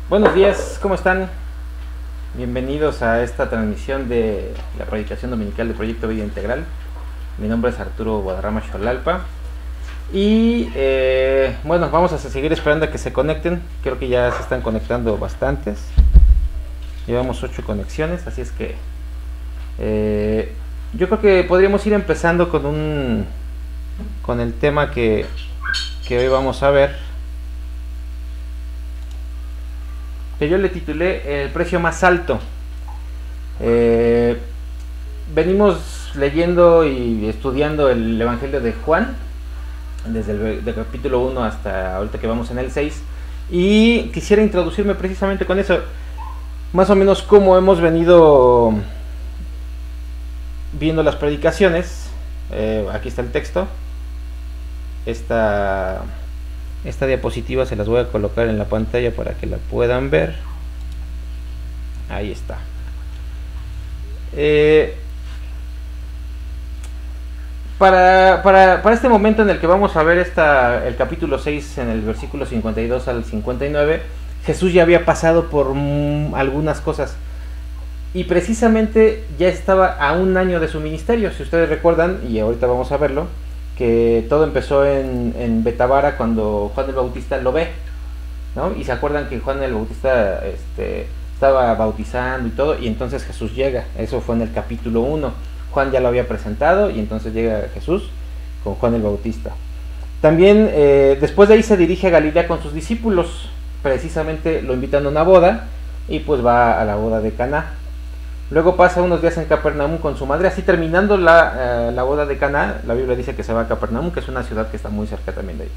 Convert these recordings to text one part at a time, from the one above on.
Buenos días, ¿cómo están? Bienvenidos a esta transmisión de la predicación dominical del Proyecto Vida Integral. Mi nombre es Arturo Guadarrama Xolalpa. Y bueno, vamos a seguir esperando a que se conecten. Creo que ya se están conectando bastantes. Llevamos 8 conexiones, así es que yo creo que podríamos ir empezando con el tema que hoy vamos a ver, que yo le titulé El precio más alto. Venimos leyendo y estudiando el Evangelio de Juan, desde el capítulo 1 hasta ahorita que vamos en el 6, y quisiera introducirme precisamente con eso, más o menos cómo hemos venido viendo las predicaciones. Aquí está el texto. Esta diapositiva se las voy a colocar en la pantalla para que la puedan ver. Ahí está. Para este momento en el que vamos a ver el capítulo 6, en el versículo 52 al 59, Jesús ya había pasado por algunas cosas. Y precisamente ya estaba a un año de su ministerio. Si ustedes recuerdan, y ahorita vamos a verlo, que todo empezó en Betabara cuando Juan el Bautista lo ve, ¿no? Y se acuerdan que Juan el Bautista estaba bautizando y todo, y entonces Jesús llega. Eso fue en el capítulo 1. Juan ya lo había presentado, y entonces llega Jesús con Juan el Bautista. También después de ahí se dirige a Galilea con sus discípulos. Precisamente lo invitan a una boda, y pues va a la boda de Caná. Luego pasa unos días en Capernaum con su madre. Así terminando la boda de Caná, la Biblia dice que se va a Capernaum, que es una ciudad que está muy cerca también de ahí.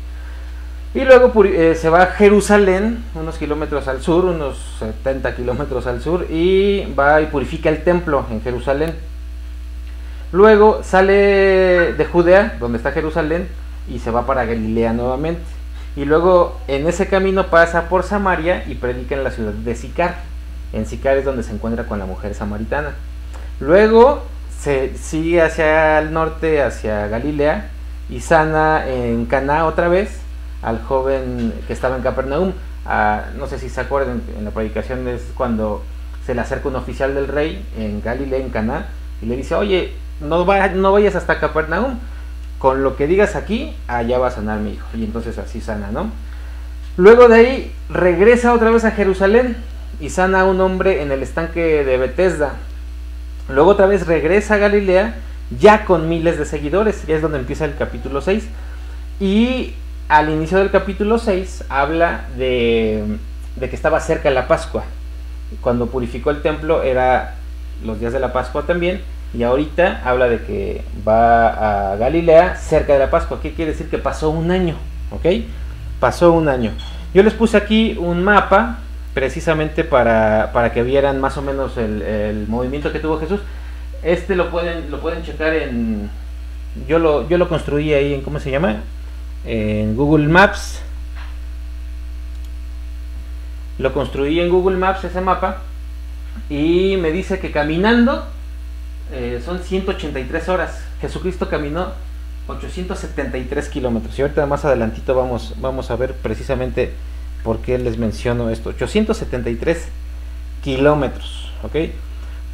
Y luego se va a Jerusalén, unos kilómetros al sur, unos 70 kilómetros al sur, y va y purifica el templo en Jerusalén. Luego sale de Judea, donde está Jerusalén, y se va para Galilea nuevamente. Y luego en ese camino pasa por Samaria y predica en la ciudad de Sicar. En Sicar es donde se encuentra con la mujer samaritana. Luego se sigue hacia el norte, hacia Galilea, y sana en Caná otra vez al joven que estaba en Capernaum. No sé si se acuerdan, en la predicación es cuando se le acerca un oficial del rey en Galilea, en Caná, y le dice: oye, no vayas hasta Capernaum, con lo que digas aquí, allá va a sanar mi hijo. Y entonces así sana, ¿no? Luego de ahí regresa otra vez a Jerusalén y sana a un hombre en el estanque de Betesda. Luego otra vez regresa a Galilea, ya con miles de seguidores, ya es donde empieza el capítulo 6. Y al inicio del capítulo 6 habla de que estaba cerca la Pascua. Cuando purificó el templo era los días de la Pascua también, y ahorita habla de que va a Galilea cerca de la Pascua. ¿Qué quiere decir? Que pasó un año, ¿ok? Pasó un año. Yo les puse aquí un mapa precisamente para que vieran más o menos el movimiento que tuvo Jesús. Lo pueden checar en... Yo lo construí ahí en... ¿Cómo se llama? En Google Maps. Lo construí en Google Maps, ese mapa, y me dice que caminando son 183 horas. Jesucristo caminó 873 kilómetros. Y ahorita más adelantito vamos a ver precisamente por qué les menciono esto. 873 kilómetros, ¿ok?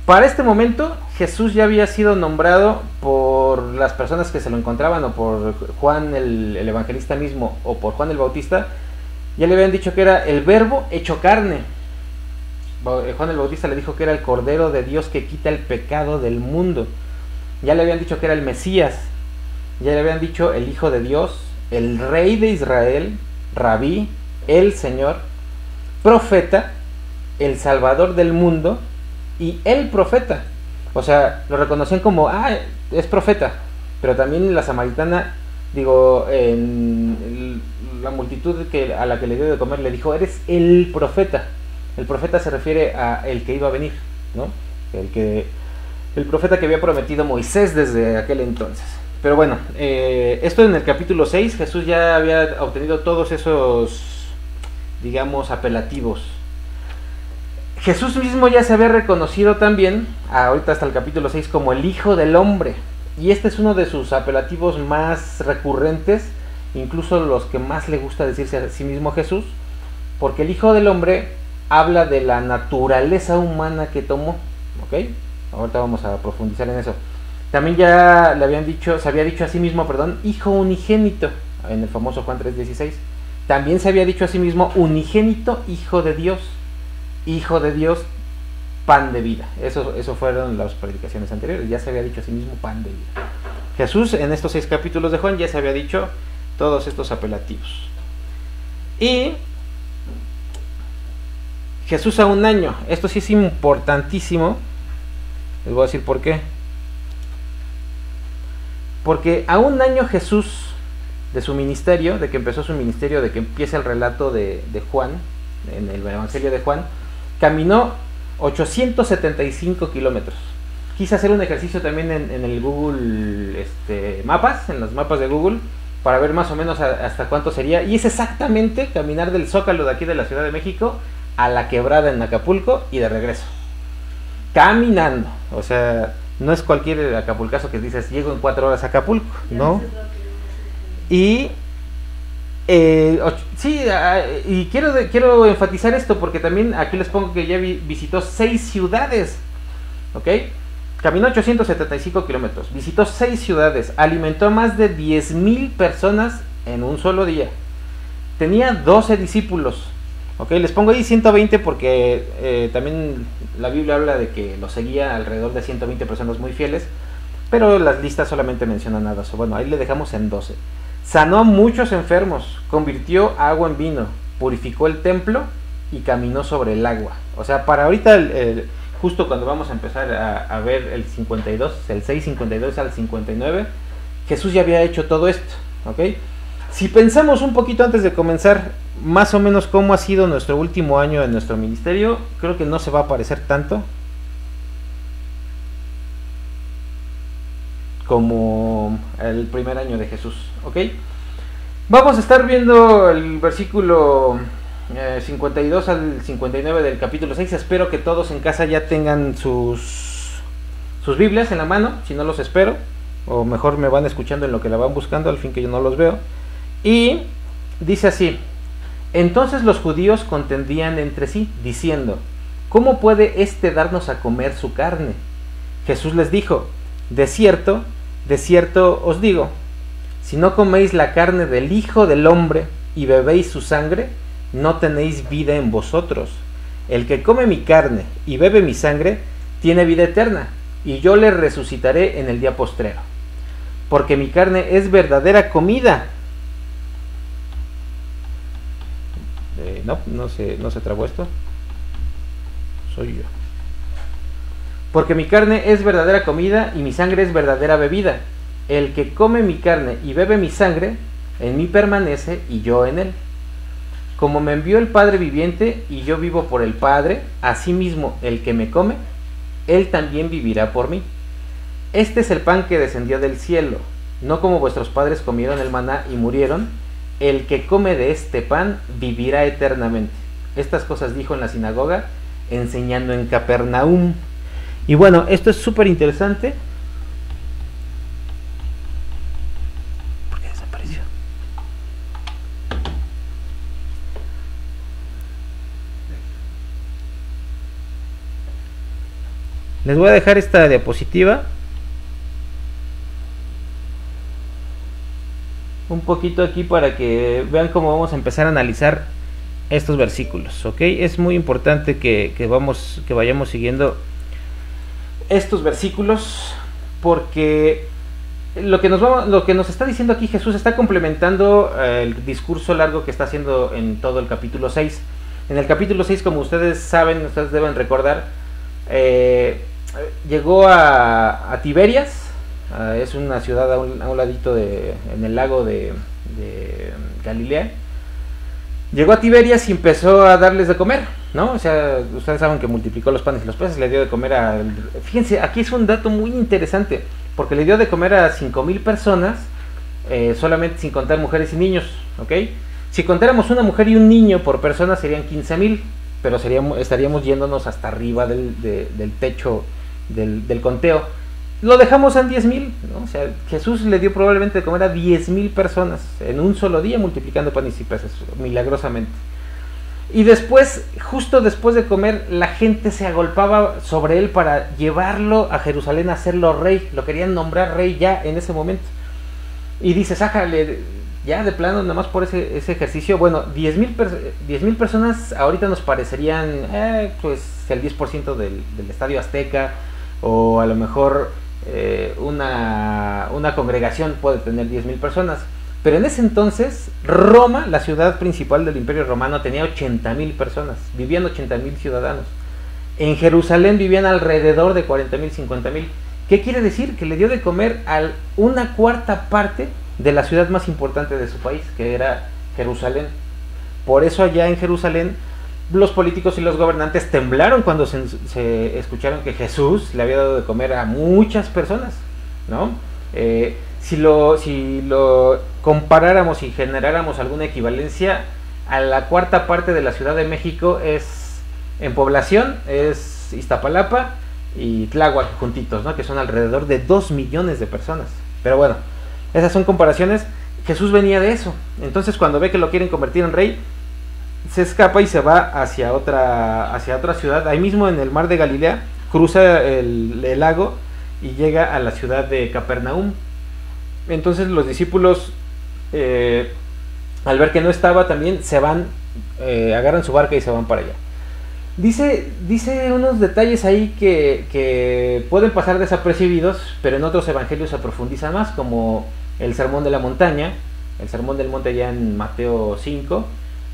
Para este momento Jesús ya había sido nombrado por las personas que se lo encontraban, o por Juan el evangelista mismo, o por Juan el Bautista. Ya le habían dicho que era el Verbo hecho carne. Juan el Bautista le dijo que era el Cordero de Dios que quita el pecado del mundo. Ya le habían dicho que era el Mesías. Ya le habían dicho el Hijo de Dios, el Rey de Israel, Rabí, el Señor, profeta, el Salvador del mundo y el profeta. O sea, lo reconocían como, es profeta. Pero también la samaritana, en la multitud a la que le dio de comer, le dijo: eres el profeta. El profeta se refiere a el que iba a venir, ¿no? El profeta que había prometido Moisés desde aquel entonces. Pero bueno, esto en el capítulo 6, Jesús ya había obtenido todos esos, digamos, apelativos. Jesús mismo ya se había reconocido también, ahorita hasta el capítulo 6, como el Hijo del Hombre. Y este es uno de sus apelativos más recurrentes, incluso los que más le gusta decirse a sí mismo Jesús, porque el Hijo del Hombre habla de la naturaleza humana que tomó, ¿ok? Ahorita vamos a profundizar en eso. También ya le habían dicho, se había dicho a sí mismo, perdón, hijo unigénito, en el famoso Juan 3:16. También se había dicho a sí mismo unigénito, hijo de Dios, pan de vida. Eso fueron las predicaciones anteriores, ya se había dicho a sí mismo pan de vida. Jesús en estos 6 capítulos de Juan ya se había dicho todos estos apelativos. Y Jesús a un año, esto sí es importantísimo, les voy a decir por qué. Porque a un año Jesús de su ministerio, de que empezó su ministerio, de que empieza el relato de Juan, en el Evangelio de Juan, caminó 875 kilómetros. Quise hacer un ejercicio también en el Google Mapas, en los mapas de Google, para ver más o menos hasta cuánto sería. Y es exactamente caminar del Zócalo de aquí de la Ciudad de México a la Quebrada en Acapulco y de regreso. Caminando, o sea, no es cualquier acapulcazo que dices, llego en 4 horas a Acapulco, ¿no? Y sí, y quiero enfatizar esto porque también aquí les pongo que ya visitó 6 ciudades, ¿ok? Caminó 875 kilómetros, visitó 6 ciudades, alimentó a más de 10,000 personas en un solo día. Tenía 12 discípulos, ¿ok? Les pongo ahí 120 porque también la Biblia habla de que lo seguía alrededor de 120 personas muy fieles, pero las listas solamente mencionan nada. Bueno, ahí le dejamos en 12. Sanó a muchos enfermos, convirtió agua en vino, purificó el templo y caminó sobre el agua. O sea, para ahorita, justo cuando vamos a empezar a ver el 52, el 6:52 al 59, Jesús ya había hecho todo esto, ¿ok? Si pensamos un poquito antes de comenzar, más o menos cómo ha sido nuestro último año en nuestro ministerio, creo que no se va a parecer tanto como el primer año de Jesús, ¿ok? Vamos a estar viendo el versículo 52 al 59 del capítulo 6. Espero que todos en casa ya tengan sus Biblias en la mano, si no los espero, o mejor me van escuchando en lo que la van buscando, al fin que yo no los veo. Y dice así: entonces los judíos contendían entre sí, diciendo, ¿cómo puede éste darnos a comer su carne? Jesús les dijo, de cierto os digo, si no coméis la carne del Hijo del Hombre y bebéis su sangre, no tenéis vida en vosotros. El que come mi carne y bebe mi sangre, tiene vida eterna, y yo le resucitaré en el día postrero. Porque mi carne es verdadera comida. No se trabó esto. Soy yo. Porque mi carne es verdadera comida y mi sangre es verdadera bebida. El que come mi carne y bebe mi sangre, en mí permanece y yo en él. Como me envió el Padre viviente y yo vivo por el Padre, asimismo el que me come, él también vivirá por mí. Este es el pan que descendió del cielo, no como vuestros padres comieron el maná y murieron. El que come de este pan vivirá eternamente. Estas cosas dijo en la sinagoga, enseñando en Capernaum. Y bueno, esto es súper interesante. ¿Por qué desapareció? Les voy a dejar esta diapositiva un poquito aquí para que vean cómo vamos a empezar a analizar estos versículos, ¿ok? Es muy importante que vayamos siguiendo estos versículos porque lo que nos está diciendo aquí Jesús está complementando el discurso largo que está haciendo en todo el capítulo 6. En el capítulo 6, como ustedes saben, ustedes deben recordar, llegó a Tiberias, es una ciudad a un ladito en el lago de Galilea. Llegó a Tiberias y empezó a darles de comer, ¿no? O sea, ustedes saben que multiplicó los panes y los peces, le dio de comer fíjense, aquí es un dato muy interesante, porque le dio de comer a 5,000 personas, solamente sin contar mujeres y niños, ¿ok? Si contáramos una mujer y un niño por persona serían 15,000, pero estaríamos yéndonos hasta arriba del techo del conteo. Lo dejamos en 10,000, ¿no? O sea, Jesús le dio probablemente de comer a 10,000 personas en un solo día, multiplicando panes y peces, milagrosamente. Y después, justo después de comer, la gente se agolpaba sobre él para llevarlo a Jerusalén a hacerlo rey. Lo querían nombrar rey ya en ese momento. Y dice, sácale ya de plano, nada más por ese ejercicio. Bueno, 10,000 personas ahorita nos parecerían pues el 10% del Estadio Azteca. O a lo mejor una congregación puede tener 10,000 personas. Pero en ese entonces, Roma, la ciudad principal del Imperio Romano, tenía 80,000 personas, vivían 80,000 ciudadanos. En Jerusalén vivían alrededor de 40,000, 50,000. ¿Qué quiere decir? Que le dio de comer a una cuarta parte de la ciudad más importante de su país, que era Jerusalén. Por eso allá en Jerusalén, los políticos y los gobernantes temblaron cuando se escucharon que Jesús le había dado de comer a muchas personas, ¿no? Si lo comparáramos y generáramos alguna equivalencia, a la cuarta parte de la Ciudad de México en población es Iztapalapa y Tláhuac juntitos, ¿no? Que son alrededor de 2 millones de personas. Pero bueno, esas son comparaciones. Jesús venía de eso. Entonces cuando ve que lo quieren convertir en rey, se escapa y se va hacia otra ciudad. Ahí mismo en el mar de Galilea, cruza el lago y llega a la ciudad de Capernaum. Entonces los discípulos, al ver que no estaba, también se van, agarran su barca y se van para allá. Dice unos detalles ahí que pueden pasar desapercibidos, pero en otros evangelios se profundizan más, como el Sermón de la Montaña, el Sermón del Monte allá en Mateo 5,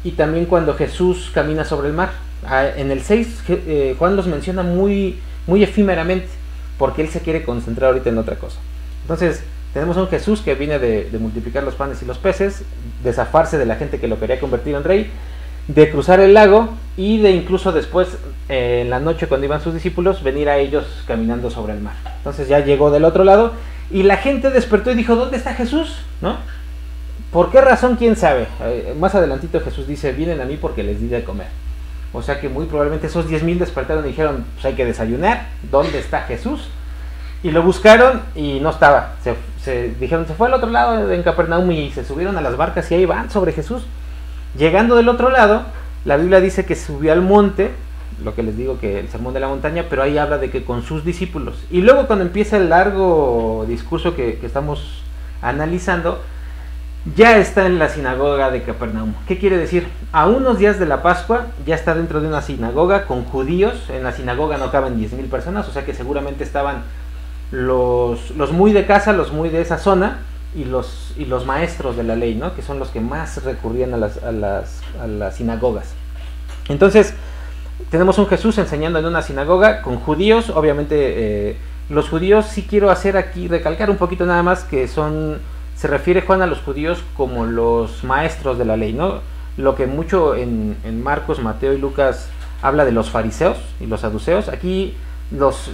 y también cuando Jesús camina sobre el mar. En el 6 Juan los menciona muy, muy efímeramente, porque él se quiere concentrar ahorita en otra cosa. Entonces tenemos a un Jesús que viene de multiplicar los panes y los peces, de zafarse de la gente que lo quería convertir en rey, de cruzar el lago y de incluso después, en la noche cuando iban sus discípulos, venir a ellos caminando sobre el mar. Entonces ya llegó del otro lado y la gente despertó y dijo, ¿dónde está Jesús? ¿No? ¿Por qué razón? ¿Quién sabe? Más adelantito Jesús dice, vienen a mí porque les di de comer. O sea que muy probablemente esos 10,000 despertaron y dijeron, pues hay que desayunar, ¿dónde está Jesús? Y lo buscaron y no estaba. Dijeron, se fue al otro lado en Capernaum, y se subieron a las barcas y ahí van sobre Jesús. Llegando del otro lado, la Biblia dice que subió al monte, lo que les digo que el Sermón de la Montaña, pero ahí habla de que con sus discípulos. Y luego cuando empieza el largo discurso que estamos analizando, ya está en la sinagoga de Capernaum. ¿Qué quiere decir? A unos días de la Pascua ya está dentro de una sinagoga con judíos. En la sinagoga no caben 10,000 personas, o sea que seguramente estaban los muy de casa, los muy de esa zona, y los maestros de la ley, ¿no? Que son los que más recurrían a las sinagogas. Entonces tenemos un Jesús enseñando en una sinagoga con judíos. Obviamente los judíos, sí quiero hacer aquí, recalcar un poquito nada más, que se refiere Juan a los judíos como los maestros de la ley, ¿no? Lo que mucho en Marcos, Mateo y Lucas habla de los fariseos y los saduceos, aquí los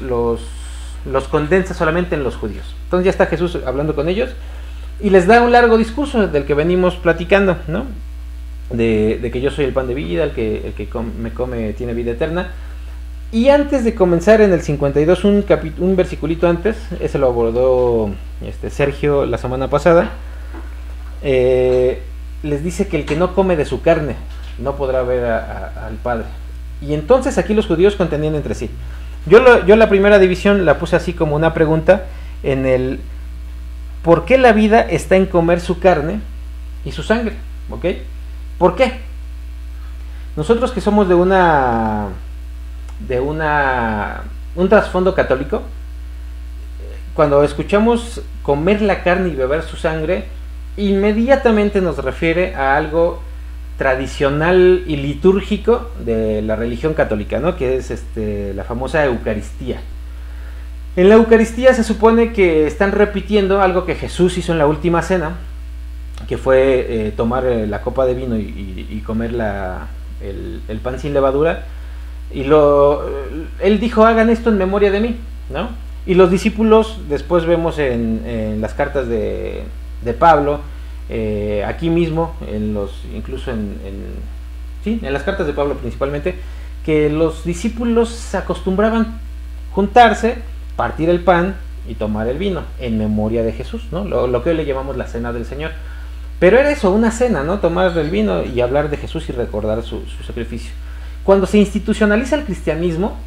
condensa solamente en los judíos. Entonces ya está Jesús hablando con ellos y les da un largo discurso del que venimos platicando, ¿no? De que yo soy el pan de vida, el que me come tiene vida eterna. Y antes de comenzar en el 52, un versiculito antes, ese lo abordó Sergio la semana pasada, les dice que el que no come de su carne no podrá ver al Padre. Y entonces aquí los judíos contendían entre sí. Yo la primera división la puse así como una pregunta en el ¿por qué la vida está en comer su carne y su sangre? ¿Ok? ¿Por qué? Nosotros que somos de un trasfondo católico, cuando escuchamos comer la carne y beber su sangre, inmediatamente nos refiere a algo tradicional y litúrgico de la religión católica, ¿no? Que es la famosa Eucaristía. En la Eucaristía se supone que están repitiendo algo que Jesús hizo en la última cena, que fue tomar la copa de vino y comer el pan sin levadura, y él dijo, hagan esto en memoria de mí, ¿no? Y los discípulos, después vemos en las cartas de Pablo, aquí mismo, incluso en las cartas de Pablo principalmente, que los discípulos acostumbraban juntarse, partir el pan y tomar el vino en memoria de Jesús, ¿no? Lo que hoy le llamamos la Cena del Señor. Pero era eso, una cena, ¿no? Tomar el vino y hablar de Jesús y recordar su sacrificio. Cuando se institucionaliza el cristianismo,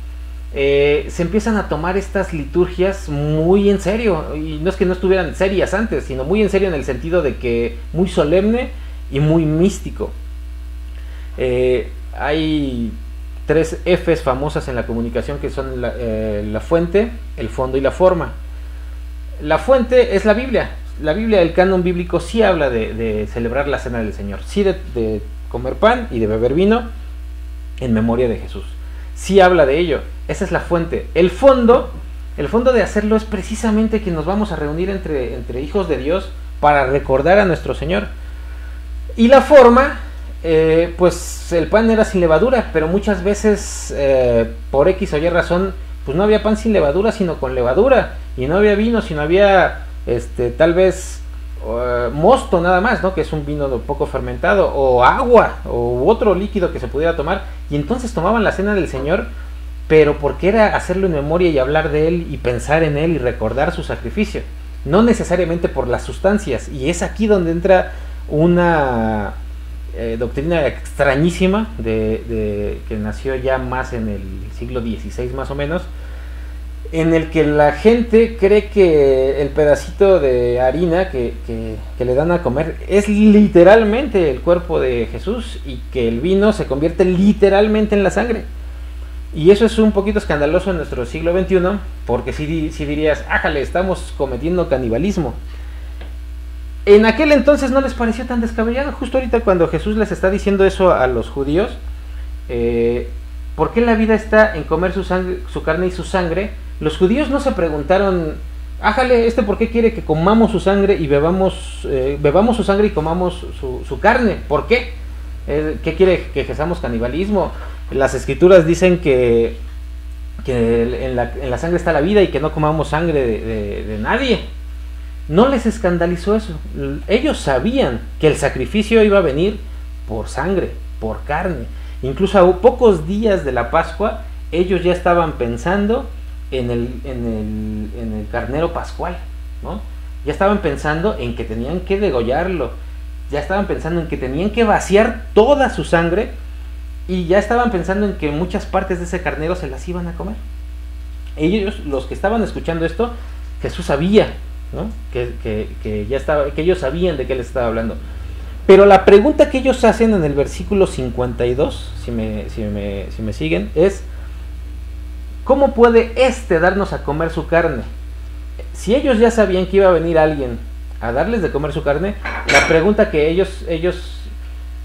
se empiezan a tomar estas liturgias muy en serio, y no es que no estuvieran serias antes, sino muy en serio en el sentido de que muy solemne y muy místico. Hay 3 Fs famosas en la comunicación, que son la fuente, el fondo y la forma. La fuente es la Biblia. La Biblia, el canon bíblico, sí habla de celebrar la cena del Señor, sí de comer pan y de beber vino en memoria de Jesús. Sí habla de ello. Esa es la fuente. El fondo de hacerlo es precisamente que nos vamos a reunir entre hijos de Dios para recordar a nuestro Señor. Y la forma, pues el pan era sin levadura, pero muchas veces por X o Y razón, pues no había pan sin levadura, sino con levadura, y no había vino, sino había tal vez mosto nada más, ¿no? Que es un vino poco fermentado, o agua, o otro líquido que se pudiera tomar, y entonces tomaban la cena del Señor, pero porque era hacerlo en memoria y hablar de Él y pensar en Él y recordar su sacrificio, no necesariamente por las sustancias. Y es aquí donde entra una doctrina extrañísima que nació ya más en el siglo XVI más o menos, en el que la gente cree que el pedacito de harina que le dan a comer es literalmente el cuerpo de Jesús, y que el vino se convierte literalmente en la sangre. Y eso es un poquito escandaloso en nuestro siglo XXI, porque si dirías, ájale, estamos cometiendo canibalismo. En aquel entonces no les pareció tan descabellado. Justo ahorita, cuando Jesús les está diciendo eso a los judíos, ¿por qué la vida está en comer su carne y su sangre? Los judíos no se preguntaron, ájale, ¿por qué quiere que comamos su sangre y bebamos su sangre y comamos su carne? ¿Por qué? ¿Qué quiere, que ejerzamos canibalismo? Las escrituras dicen que en la sangre está la vida y que no comamos sangre de nadie. No les escandalizó eso. Ellos sabían que el sacrificio iba a venir por sangre, por carne. Incluso a pocos días de la Pascua, ellos ya estaban pensando en el carnero pascual, ¿no? Ya estaban pensando en que tenían que degollarlo, ya estaban pensando en que tenían que vaciar toda su sangre, y ya estaban pensando en que muchas partes de ese carnero se las iban a comer. Ellos, los que estaban escuchando esto, Jesús sabía, ¿no? que ellos sabían de qué les estaba hablando. Pero la pregunta que ellos hacen en el versículo 52, si me siguen, es: ¿cómo puede darnos a comer su carne? Si ellos ya sabían que iba a venir alguien a darles de comer su carne, la pregunta que ellos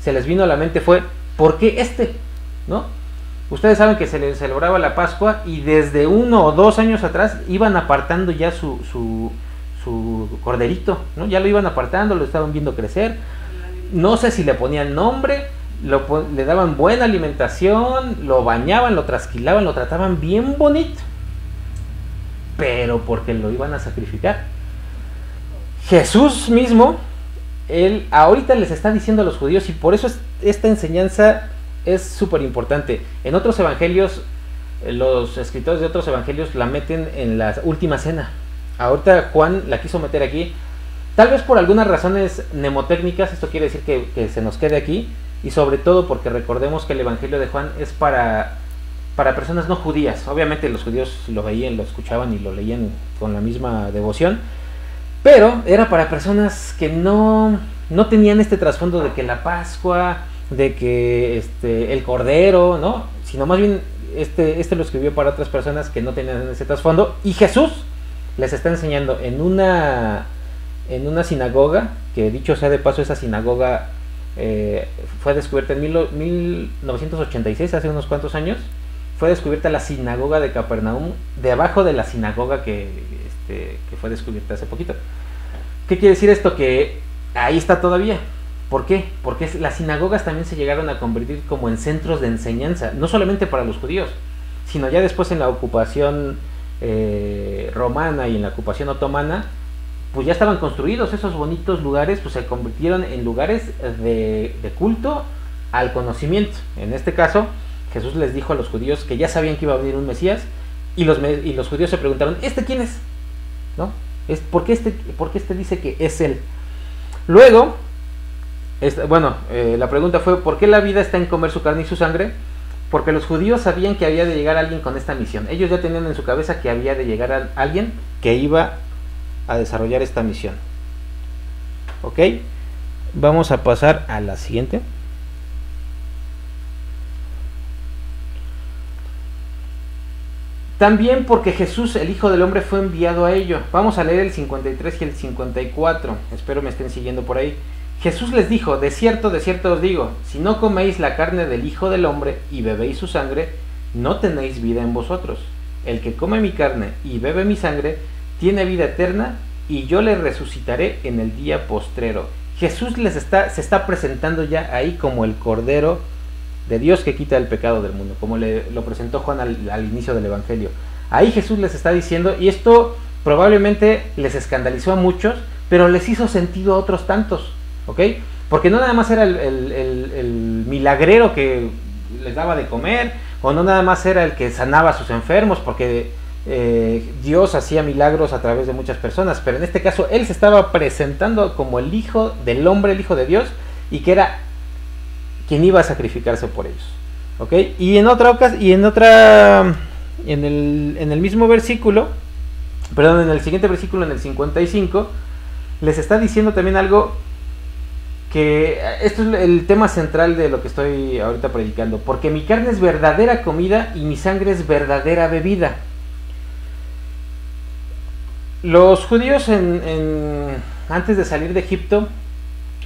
se les vino a la mente fue: ¿por qué ¿no? Ustedes saben que se les celebraba la Pascua, y desde 1 o 2 años atrás iban apartando ya su corderito, ¿no? Ya lo iban apartando, lo estaban viendo crecer. No sé si le ponían nombre, le daban buena alimentación, lo bañaban, lo trasquilaban, lo trataban bien bonito, pero porque lo iban a sacrificar. Jesús mismo, él ahorita les está diciendo a los judíos, y por eso esta enseñanza es súper importante. En otros evangelios, los escritores de otros evangelios la meten en la última cena. Ahorita Juan la quiso meter aquí, tal vez por algunas razones mnemotécnicas. Esto quiere decir que se nos quede aquí, y sobre todo porque recordemos que el evangelio de Juan es para personas no judías. Obviamente los judíos lo veían, lo escuchaban y lo leían con la misma devoción, pero era para personas que no tenían este trasfondo de que la Pascua, de que el Cordero, ¿no? Sino más bien lo escribió para otras personas que no tenían ese trasfondo. Y Jesús les está enseñando en una sinagoga, que dicho sea de paso, esa sinagoga fue descubierta en 1986, hace unos cuantos años. Fue descubierta la sinagoga de Capernaum, debajo de la sinagoga que fue descubierta hace poquito. ¿Qué quiere decir esto? Que ahí está todavía. ¿Por qué? Porque las sinagogas también se llegaron a convertir como en centros de enseñanza, no solamente para los judíos, sino ya después en la ocupación romana y en la ocupación otomana, pues ya estaban construidos esos bonitos lugares, pues se convirtieron en lugares de culto al conocimiento. En este caso, Jesús les dijo a los judíos que ya sabían que iba a venir un Mesías, y los judíos se preguntaron: ¿quién es? ¿No? ¿Por qué este dice que es él? Luego, La pregunta fue, ¿por qué la vida está en comer su carne y su sangre? Porque los judíos sabían que había de llegar alguien con esta misión. Ellos ya tenían en su cabeza que había de llegar a alguien que iba a desarrollar esta misión. ¿Ok? Vamos a pasar a la siguiente. También porque Jesús, el Hijo del Hombre, fue enviado a ello. Vamos a leer el 53 y el 54. Espero me estén siguiendo por ahí. Jesús les dijo, de cierto os digo, si no coméis la carne del Hijo del Hombre y bebéis su sangre, no tenéis vida en vosotros. El que come mi carne y bebe mi sangre, tiene vida eterna, y yo le resucitaré en el día postrero. Jesús se está presentando ya ahí como el Cordero de Dios que quita el pecado del mundo, como lo presentó Juan al inicio del Evangelio. Ahí Jesús les está diciendo, y esto probablemente les escandalizó a muchos, pero les hizo sentido a otros tantos, ¿ok? Porque no nada más era el milagrero que les daba de comer, o no nada más era el que sanaba a sus enfermos, porque Dios hacía milagros a través de muchas personas, pero en este caso Él se estaba presentando como el Hijo del Hombre, el Hijo de Dios, y que era quien iba a sacrificarse por ellos, ¿ok? Y en el mismo versículo, perdón, en el siguiente versículo, en el 55, les está diciendo también algo que esto es el tema central de lo que estoy ahorita predicando, porque mi carne es verdadera comida y mi sangre es verdadera bebida. Los judíos antes de salir de Egipto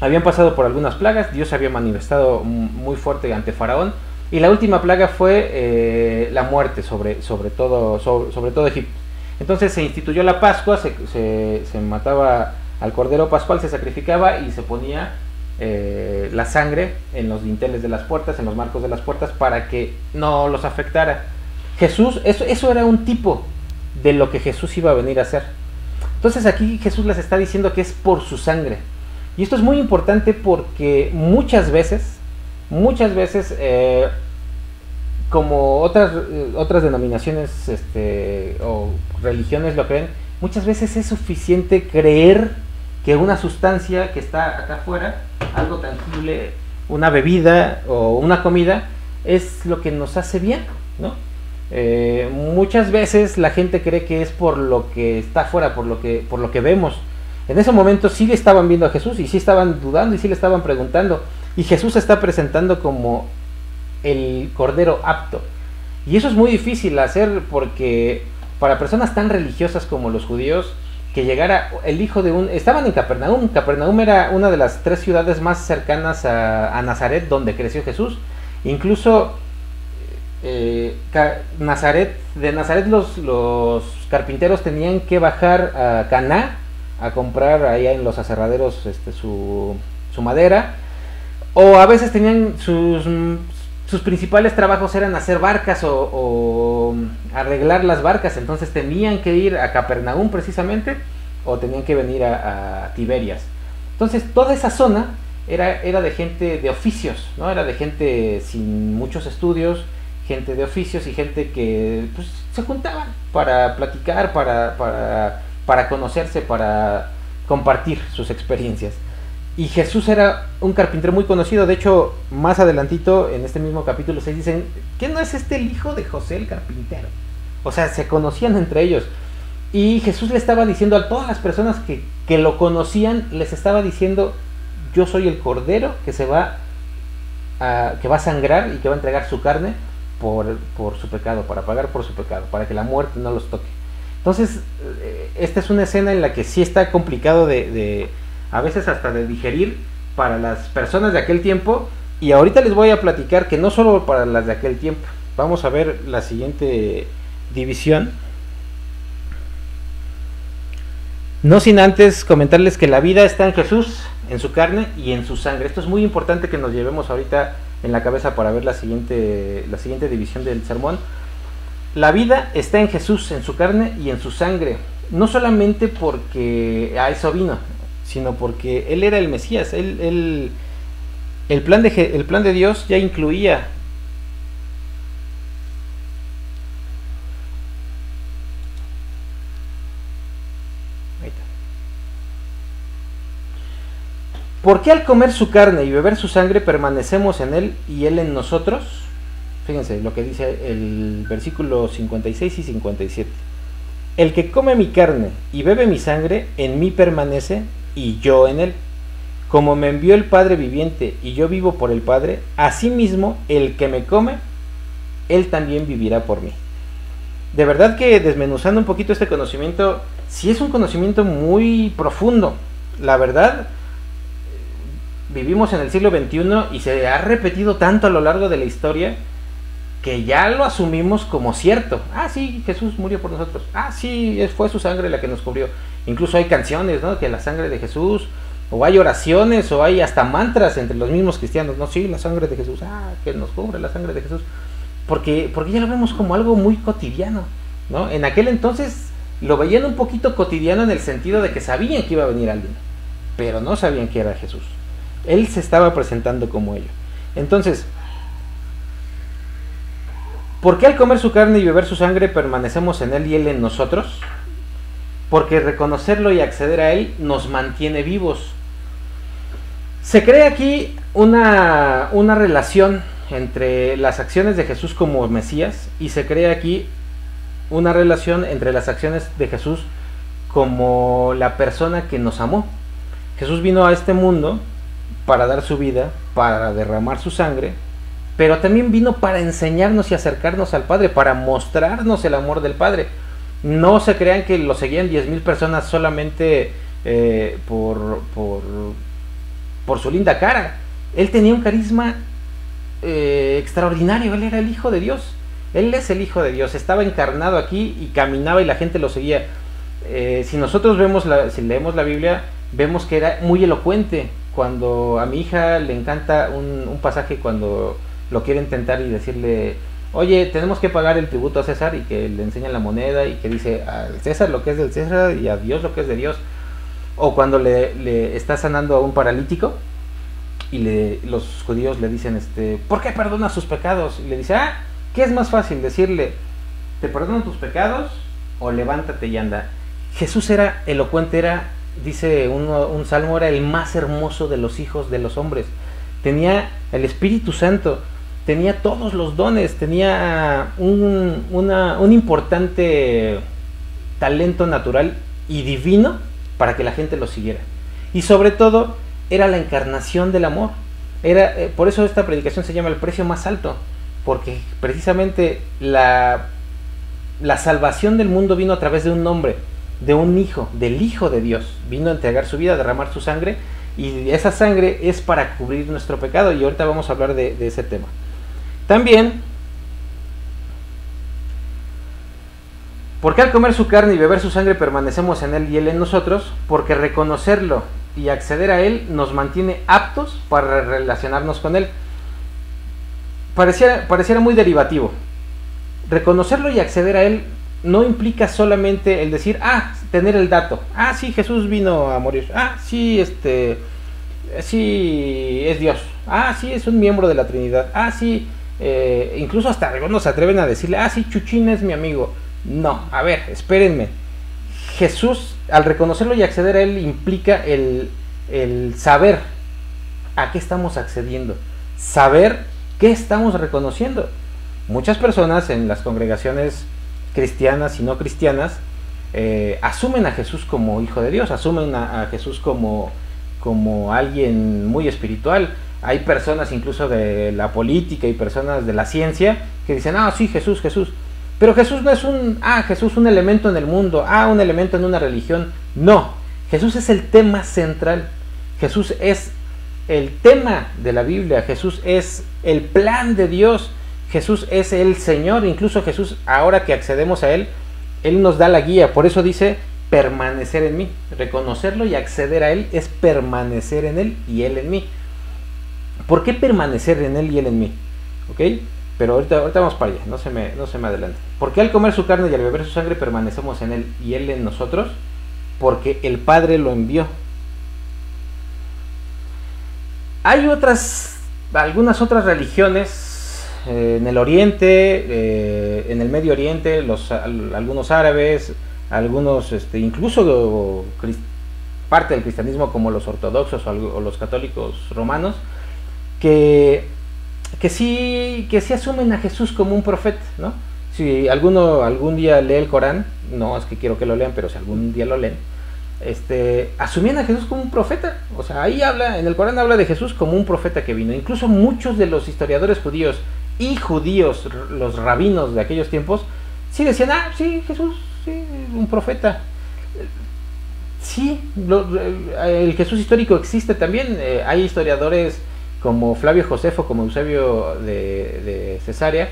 habían pasado por algunas plagas. Dios se había manifestado muy fuerte ante Faraón, y la última plaga fue la muerte sobre todo Egipto. Entonces se instituyó la Pascua, se mataba al cordero pascual, se sacrificaba y se ponía la sangre en los dinteles de las puertas, en los marcos de las puertas, para que no los afectara. Jesús, eso era un tipo de lo que Jesús iba a venir a hacer. Entonces aquí Jesús les está diciendo que es por su sangre. Y esto es muy importante porque muchas veces, como otras denominaciones o religiones lo creen, muchas veces es suficiente creer que una sustancia que está acá afuera, algo tangible, una bebida o una comida, es lo que nos hace bien, ¿no? Muchas veces la gente cree que es por lo que está afuera, por lo que vemos. En ese momento sí le estaban viendo a Jesús y sí estaban dudando y sí le estaban preguntando, y Jesús se está presentando como el Cordero apto. Y eso es muy difícil hacer, porque para personas tan religiosas como los judíos, que llegara el hijo de estaban en Capernaum. Capernaum era una de las 3 ciudades más cercanas a Nazaret, donde creció Jesús. Incluso de Nazaret los carpinteros tenían que bajar a Caná a comprar allá en los aserraderos su madera, o a veces tenían sus principales trabajos eran hacer barcas o arreglar las barcas. Entonces tenían que ir a Capernaum precisamente, o tenían que venir a Tiberias. Entonces toda esa zona era de gente de oficios, ¿no? Era de gente sin muchos estudios, gente de oficios y gente que pues, se juntaban para platicar, para conocerse, para compartir sus experiencias. Y Jesús era un carpintero muy conocido. De hecho, más adelantito, en este mismo capítulo 6, dicen, ¿qué no es el hijo de José el carpintero? O sea, se conocían entre ellos. Y Jesús le estaba diciendo a todas las personas que lo conocían, les estaba diciendo, yo soy el cordero que va a sangrar y que va a entregar su carne por su pecado, para pagar por su pecado, para que la muerte no los toque. Entonces, esta es una escena en la que sí está complicado a veces hasta de digerir para las personas de aquel tiempo, y ahorita les voy a platicar que no solo para las de aquel tiempo. Vamos a ver la siguiente división, no sin antes comentarles que la vida está en Jesús, en su carne y en su sangre. Esto es muy importante que nos llevemos ahorita en la cabeza para ver la siguiente división del sermón. La vida está en Jesús, en su carne y en su sangre, no solamente porque a eso vino, sino porque Él era el Mesías. El plan de Dios ya incluía ¿Por qué al comer su carne y beber su sangre permanecemos en él y él en nosotros? Fíjense lo que dice el versículo 56 y 57. El que come mi carne y bebe mi sangre, en mí permanece y yo en él. Como me envió el Padre viviente y yo vivo por el Padre, asimismo el que me come, él también vivirá por mí. De verdad que desmenuzando un poquito este conocimiento, sí es un conocimiento muy profundo. La verdad, vivimos en el siglo XXI y se ha repetido tanto a lo largo de la historia que ya lo asumimos como cierto. Ah, sí, Jesús murió por nosotros. Ah, sí, fue su sangre la que nos cubrió. Incluso hay canciones, ¿no? Que la sangre de Jesús, o hay oraciones, o hay hasta mantras entre los mismos cristianos, ¿no? Sí, la sangre de Jesús, que nos cubre la sangre de Jesús. Porque ya lo vemos como algo muy cotidiano, ¿no? En aquel entonces lo veían un poquito cotidiano en el sentido de que sabían que iba a venir alguien, pero no sabían que era Jesús. Él se estaba presentando como ello. Entonces, ¿por qué al comer su carne y beber su sangre permanecemos en él y él en nosotros? Porque reconocerlo y acceder a él nos mantiene vivos. Se crea aquí una relación entre las acciones de Jesús como Mesías y se crea aquí una relación entre las acciones de Jesús como la persona que nos amó. Jesús vino a este mundo para dar su vida, para derramar su sangre, pero también vino para enseñarnos y acercarnos al Padre, para mostrarnos el amor del Padre. No se crean que lo seguían 10,000 personas solamente por su linda cara. Él tenía un carisma extraordinario. Él era el Hijo de Dios. Él es el Hijo de Dios. Estaba encarnado aquí y caminaba y la gente lo seguía. Si nosotros si leemos la Biblia, vemos que era muy elocuente. Cuando a mi hija le encanta un pasaje cuando lo quieren tentar y decirle: oye, tenemos que pagar el tributo a César, y que le enseñan la moneda y que dice: al César lo que es del César y a Dios lo que es de Dios. O cuando le está sanando a un paralítico y los judíos le dicen: ¿por qué perdona sus pecados? Y le dice: ¿qué es más fácil? Decirle: ¿te perdono tus pecados? O levántate y anda. Jesús era elocuente, dice un salmo, era el más hermoso de los hijos de los hombres. Tenía el Espíritu Santo, tenía todos los dones, tenía un importante talento natural y divino para que la gente lo siguiera. Y sobre todo, era la encarnación del amor. Por eso esta predicación se llama El precio más alto, porque precisamente la salvación del mundo vino a través de un hombre, de un hijo, del Hijo de Dios. Vino a entregar su vida, a derramar su sangre, y esa sangre es para cubrir nuestro pecado, y ahorita vamos a hablar de ese tema. También, porque al comer su carne y beber su sangre permanecemos en él y él en nosotros, porque reconocerlo y acceder a él nos mantiene aptos para relacionarnos con él. Pareciera muy derivativo. Reconocerlo y acceder a él no implica solamente el decir: tener el dato. Sí, Jesús vino a morir. Sí, sí es Dios. Sí, es un miembro de la Trinidad. Sí, incluso hasta algunos se atreven a decirle: sí, Chuchín es mi amigo. No, a ver, espérenme. Jesús, al reconocerlo y acceder a él, implica el saber a qué estamos accediendo, saber qué estamos reconociendo. Muchas personas en las congregaciones cristianas y no cristianas asumen a Jesús como Hijo de Dios, asumen a Jesús como alguien muy espiritual. Hay personas incluso de la política y personas de la ciencia que dicen: sí, Jesús. Pero Jesús no es Jesús un elemento en el mundo, un elemento en una religión. No, Jesús es el tema central. Jesús es el tema de la Biblia. Jesús es el plan de Dios. Jesús es el Señor. Incluso Jesús, ahora que accedemos a él, él nos da la guía. Por eso dice: permanecer en mí. Reconocerlo y acceder a él es permanecer en él y él en mí. ¿Por qué permanecer en él y él en mí? ¿Ok? Pero ahorita vamos para allá, no se me adelante. ¿Por qué al comer su carne y al beber su sangre permanecemos en él y él en nosotros? Porque el Padre lo envió. Hay algunas otras religiones en el Oriente, en el Medio Oriente, algunos árabes, algunos incluso parte del cristianismo como los ortodoxos o los católicos romanos, que sí asumen a Jesús como un profeta, ¿no? Si alguno algún día lee el Corán, no es que quiero que lo lean, pero si algún día lo leen, asumían a Jesús como un profeta. O sea, ahí en el Corán habla de Jesús como un profeta que vino. Incluso muchos de los historiadores judíos y judíos, los rabinos de aquellos tiempos, sí decían, sí, Jesús, sí, un profeta. Sí, el Jesús histórico existe también. Hay historiadores como Flavio Josefo, como Eusebio de Cesarea,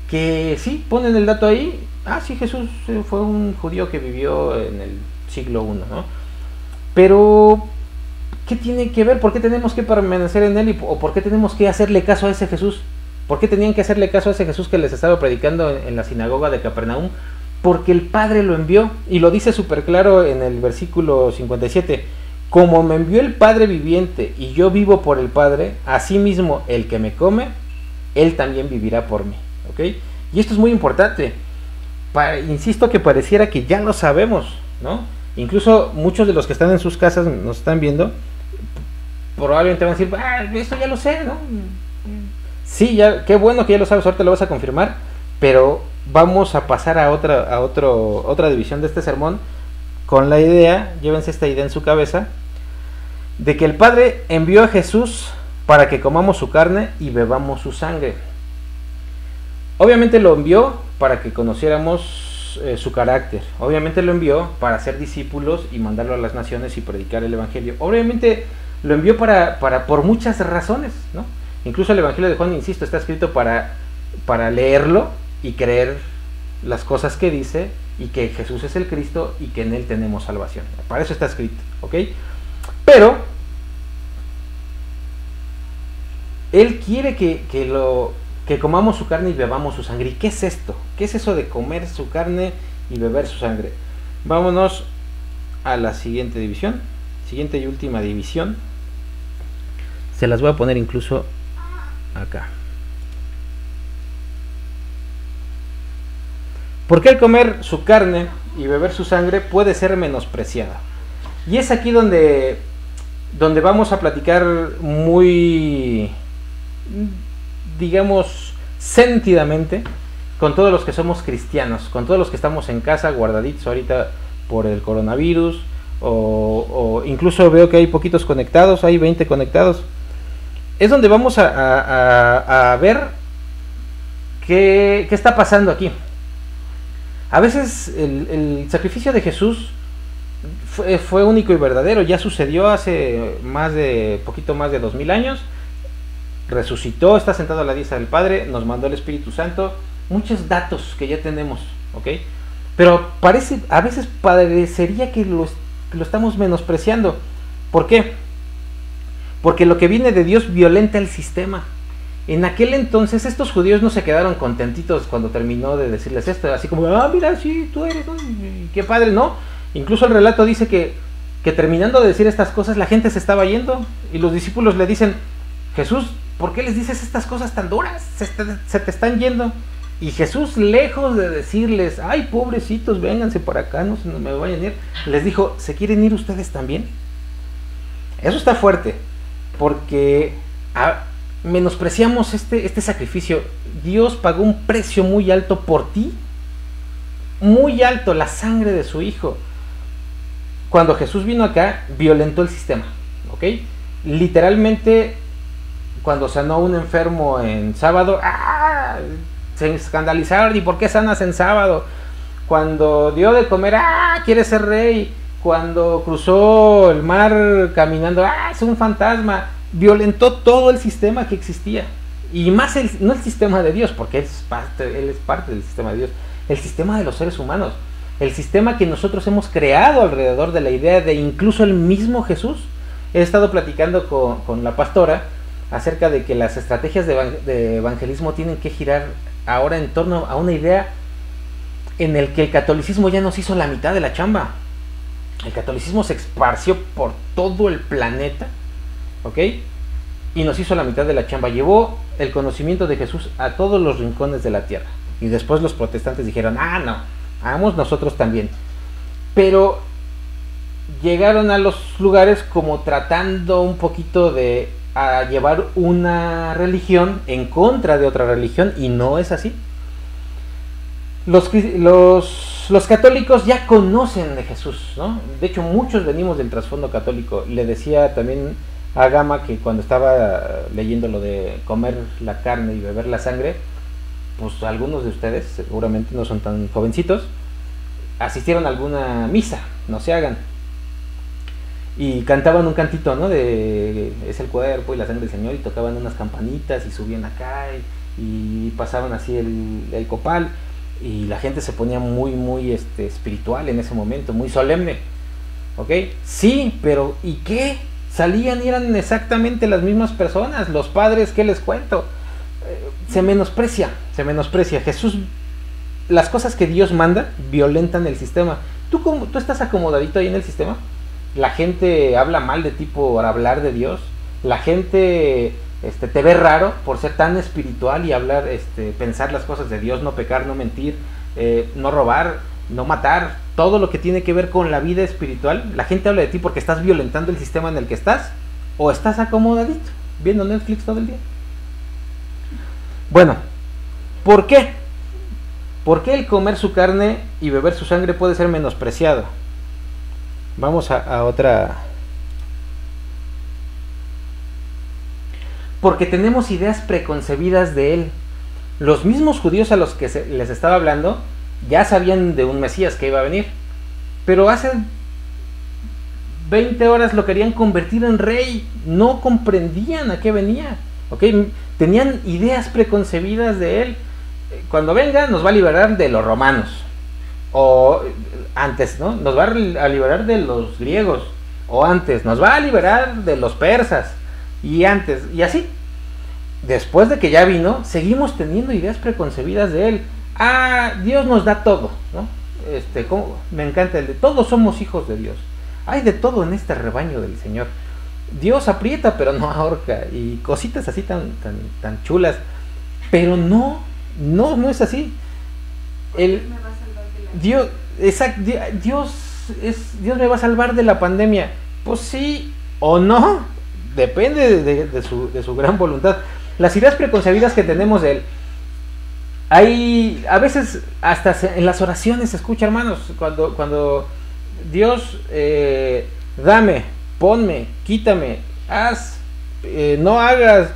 que sí ponen el dato ahí. Sí, Jesús fue un judío que vivió en el siglo I, ¿no? Pero ¿qué tiene que ver? ¿Por qué tenemos que permanecer en él? ¿O por qué tenemos que hacerle caso a ese Jesús? ¿Por qué tenían que hacerle caso a ese Jesús que les estaba predicando en la sinagoga de Capernaum? Porque el Padre lo envió, y lo dice súper claro en el versículo 57. Como me envió el Padre viviente y yo vivo por el Padre, asimismo el que me come, él también vivirá por mí. ¿Ok? Y esto es muy importante. Insisto que pareciera que ya lo sabemos, ¿no? Incluso muchos de los que están en sus casas nos están viendo, probablemente van a decir, esto ya lo sé, ¿no? Sí, ya, qué bueno que ya lo sabes, ahorita lo vas a confirmar, pero vamos a pasar a otra división de este sermón con la idea, llévense esta idea en su cabeza, de que el Padre envió a Jesús para que comamos su carne y bebamos su sangre. Obviamente lo envió para que conociéramos su carácter. Obviamente lo envió para ser discípulos y mandarlo a las naciones y predicar el evangelio. Obviamente lo envió por muchas razones, ¿no? Incluso el evangelio de Juan, insisto, está escrito para leerlo y creer las cosas que dice, y que Jesús es el Cristo y que en él tenemos salvación. Para eso está escrito, ¿ok? Pero él quiere que comamos su carne y bebamos su sangre. ¿Y qué es esto? ¿Qué es eso de comer su carne y beber su sangre? Vámonos a la siguiente división, siguiente y última división. Se las voy a poner incluso acá. ¿Por qué el comer su carne y beber su sangre puede ser menospreciada? Y es aquí donde vamos a platicar muy, digamos, sentidamente con todos los que somos cristianos, con todos los que estamos en casa guardaditos ahorita por el coronavirus, o incluso veo que hay poquitos conectados, hay 20 conectados. Es donde vamos a ver qué está pasando aquí. A veces el sacrificio de Jesús fue único y verdadero. Ya sucedió hace poquito más de 2000 años. Resucitó, está sentado a la diestra del Padre, nos mandó el Espíritu Santo. Muchos datos que ya tenemos, ¿ok? Pero a veces parecería que lo estamos menospreciando. ¿Por qué? Porque lo que viene de Dios violenta el sistema. En aquel entonces estos judíos no se quedaron contentitos cuando terminó de decirles esto, así como, mira, sí, tú eres, ¿no? Qué padre, ¿no? Incluso el relato dice que terminando de decir estas cosas la gente se estaba yendo, y los discípulos le dicen, Jesús, ¿por qué les dices estas cosas tan duras? Se te están yendo. Y Jesús, lejos de decirles, ay, pobrecitos, vénganse para acá, no se me vayan a ir, les dijo, ¿se quieren ir ustedes también? Eso está fuerte, porque menospreciamos este sacrificio. Dios pagó un precio muy alto por ti, muy alto, la sangre de su Hijo. Cuando Jesús vino acá, violentó el sistema, ¿ok? Literalmente, cuando sanó a un enfermo en sábado, se escandalizaron, ¿y por qué sanas en sábado? Cuando dio de comer, quiere ser rey. Cuando cruzó el mar caminando, es un fantasma. Violentó todo el sistema que existía, y más no el sistema de Dios, porque él es parte del sistema de Dios, el sistema de los seres humanos, el sistema que nosotros hemos creado alrededor de la idea de incluso el mismo Jesús. He estado platicando con la pastora acerca de que las estrategias de evangelismo tienen que girar ahora en torno a una idea en el que el catolicismo ya nos hizo la mitad de la chamba. El catolicismo se esparció por todo el planeta, ¿ok? Y nos hizo la mitad de la chamba. Llevó el conocimiento de Jesús a todos los rincones de la tierra. Y después los protestantes dijeron, no, hagamos nosotros también. Pero llegaron a los lugares como tratando un poquito de a llevar una religión en contra de otra religión, y no es así. Los católicos ya conocen de Jesús, ¿no? De hecho, muchos venimos del trasfondo católico. Le decía también a Gama que cuando estaba leyendo lo de comer la carne y beber la sangre, pues algunos de ustedes, seguramente no son tan jovencitos, asistieron a alguna misa, no se hagan, y cantaban un cantito, ¿no? De es el cuerpo y la sangre del Señor, y tocaban unas campanitas y subían acá y pasaban así el copal, y la gente se ponía muy espiritual en ese momento, muy solemne, ¿ok? Sí, pero ¿y qué? Salían y eran exactamente las mismas personas. Los padres, ¿qué les cuento? Se menosprecia. Jesús, las cosas que Dios manda violentan el sistema. ¿Tú estás acomodadito ahí en el sistema? La gente habla mal de ti por hablar de Dios. La gente te ve raro por ser tan espiritual y hablar, pensar las cosas de Dios, no pecar, no mentir, no robar, no matar, todo lo que tiene que ver con la vida espiritual. La gente habla de ti porque estás violentando el sistema en el que estás, o estás acomodadito viendo Netflix todo el día. Bueno, ¿por qué? ¿Por qué el comer su carne y beber su sangre puede ser menospreciado? Vamos a otra. Porque tenemos ideas preconcebidas de él. Los mismos judíos a los que les estaba hablando ya sabían de un Mesías que iba a venir, pero hace 20 horas lo querían convertir en rey, no comprendían a qué venía, ¿ok? Tenían ideas preconcebidas de él. Cuando venga nos va a liberar de los romanos, o antes, ¿no? Nos va a liberar de los griegos, o antes nos va a liberar de los persas, y antes, y así. Después de que ya vino, seguimos teniendo ideas preconcebidas de él. Dios nos da todo, ¿no? Me encanta el de todos somos hijos de Dios. Hay de todo en este rebaño del Señor. Dios aprieta pero no ahorca, y cositas así tan chulas. Pero no es así. Dios me va a salvar de la pandemia. Pues sí o no, depende de su gran voluntad. Las ideas preconcebidas que tenemos de él, hay a veces hasta en las oraciones se escucha, hermanos, cuando Dios, dame, ponme, quítame, haz, no hagas.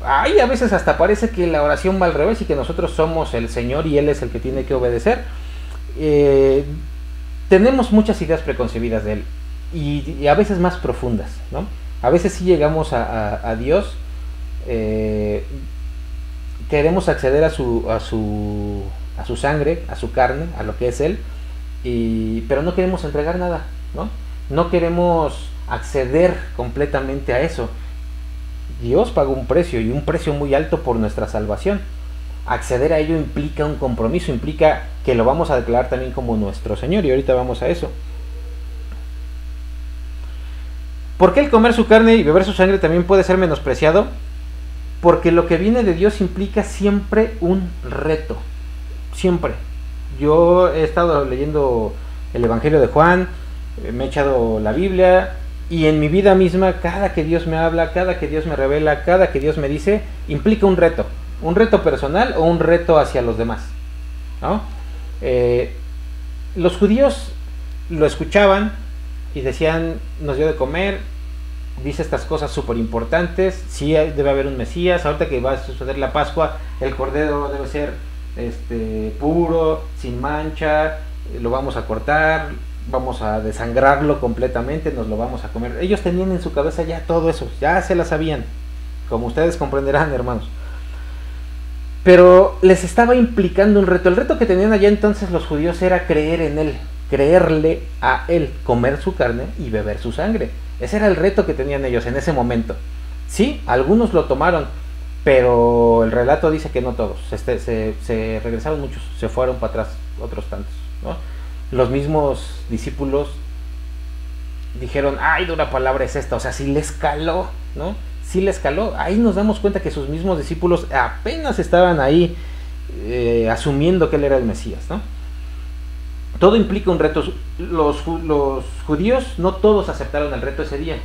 A veces hasta parece que la oración va al revés y que nosotros somos el Señor y Él es el que tiene que obedecer. Tenemos muchas ideas preconcebidas de Él, y a veces más profundas, ¿no? A veces sí llegamos a Dios, queremos acceder a su sangre, a su carne, a lo que es Él, pero no queremos entregar nada, ¿no? No queremos acceder completamente a eso. Dios pagó un precio, y un precio muy alto, por nuestra salvación. Acceder a ello implica un compromiso, implica que lo vamos a declarar también como nuestro Señor, y ahorita vamos a eso. ¿Por qué el comer su carne y beber su sangre también puede ser menospreciado? Porque lo que viene de Dios implica siempre un reto, siempre. Yo he estado leyendo el Evangelio de Juan, me he echado la Biblia, y en mi vida misma, cada que Dios me habla, cada que Dios me revela, cada que Dios me dice, implica un reto personal o un reto hacia los demás, ¿no? Los judíos lo escuchaban y decían, nos dio de comer, dice estas cosas súper importantes, sí debe haber un Mesías, ahorita que va a suceder la Pascua, el cordero debe ser puro, sin mancha, lo vamos a cortar, vamos a desangrarlo completamente, nos lo vamos a comer. Ellos tenían en su cabeza ya todo eso, ya se la sabían, como ustedes comprenderán, hermanos. Pero les estaba implicando un reto. El reto que tenían allá entonces los judíos era creer en Él, creerle a Él, comer su carne y beber su sangre. Ese era el reto que tenían ellos en ese momento. Sí, algunos lo tomaron, pero el relato dice que no todos. Se regresaron muchos, se fueron para atrás otros tantos, ¿no? Los mismos discípulos dijeron, ay, dura palabra es esta, o sea, sí les caló, ¿no? Sí les caló. Ahí nos damos cuenta que sus mismos discípulos apenas estaban ahí asumiendo que Él era el Mesías, ¿no? todo implica un reto. Los judíos no todos aceptaron el reto ese día.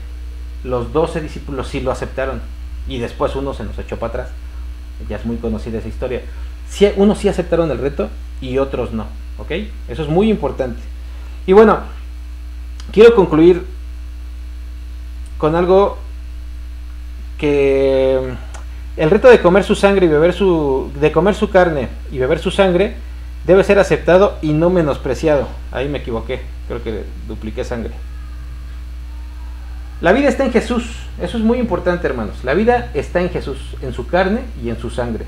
Los 12 discípulos sí lo aceptaron y después uno se nos echó para atrás. Ya es muy conocida esa historia. Unos sí aceptaron el reto y otros no, ¿ok? Eso es muy importante. Y bueno, quiero concluir con algo que el reto de comer su sangre y de comer su carne y beber su sangre debe ser aceptado y no menospreciado. Ahí me equivoqué, creo que dupliqué sangre. La vida está en Jesús, eso es muy importante, hermanos. La vida está en Jesús, en su carne y en su sangre.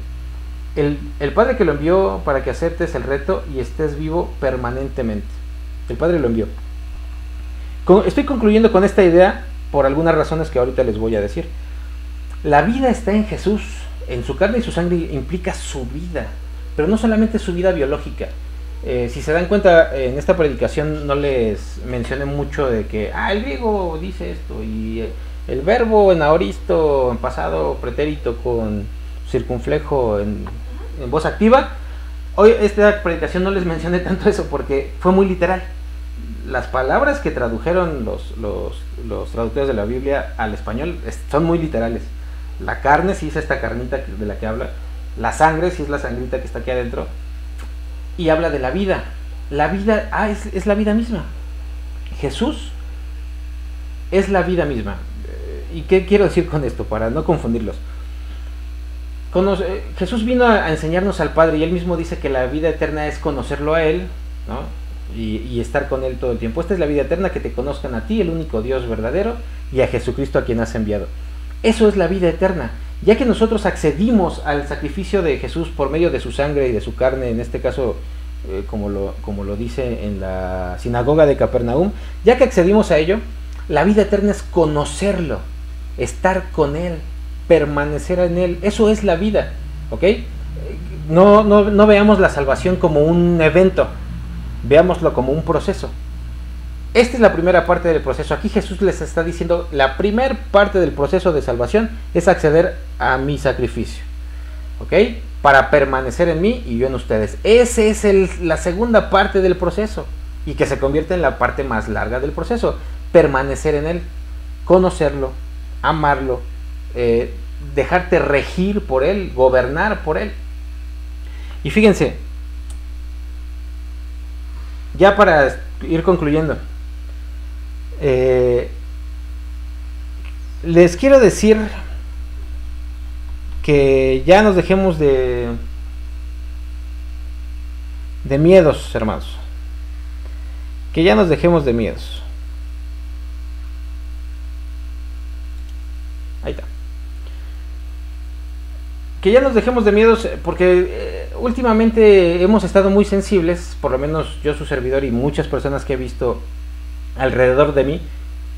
El Padre que lo envió para que aceptes el reto y estés vivo permanentemente. El Padre lo envió. Estoy concluyendo con esta idea por algunas razones que ahorita les voy a decir. La vida está en Jesús, en su carne y su sangre implica su vida, pero no solamente su vida biológica. Si se dan cuenta, en esta predicación no les mencioné mucho de que el griego dice esto y el verbo en aoristo, en pasado pretérito con circunflejo en voz activa. Hoy esta predicación no les mencioné tanto eso porque fue muy literal. Las palabras que tradujeron los traductores de la Biblia al español son muy literales. La carne sí es esta carnita de la que habla, la sangre sí es la sangrita que está aquí adentro, y habla de la vida. La vida es la vida misma. Jesús es la vida misma. ¿Y qué quiero decir con esto? Para no confundirlos. Jesús vino a enseñarnos al Padre y Él mismo dice que la vida eterna es conocerlo a Él, ¿no? Y estar con Él todo el tiempo. Esta es la vida eterna, que te conozcan a ti, el único Dios verdadero, y a Jesucristo a quien has enviado. Eso es la vida eterna. Ya que nosotros accedimos al sacrificio de Jesús por medio de su sangre y de su carne, en este caso, como lo dice en la sinagoga de Capernaum, ya que accedimos a ello, la vida eterna es conocerlo, estar con Él, permanecer en Él. Eso es la vida, ¿ok? No veamos la salvación como un evento, veámoslo como un proceso. Esta es la primera parte del proceso. Aquí Jesús les está diciendo, la primera parte del proceso de salvación es acceder a mi sacrificio, ¿ok? Para permanecer en mí y yo en ustedes. Esa es la segunda parte del proceso y que se convierte en la parte más larga del proceso. Permanecer en Él, conocerlo, amarlo, dejarte regir por Él, gobernar por Él. Y fíjense, ya para ir concluyendo, les quiero decir que ya nos dejemos de miedos, hermanos. Que ya nos dejemos de miedos. Ahí está. Que ya nos dejemos de miedos porque últimamente hemos estado muy sensibles, por lo menos yo, su servidor, y muchas personas que he visto alrededor de mí,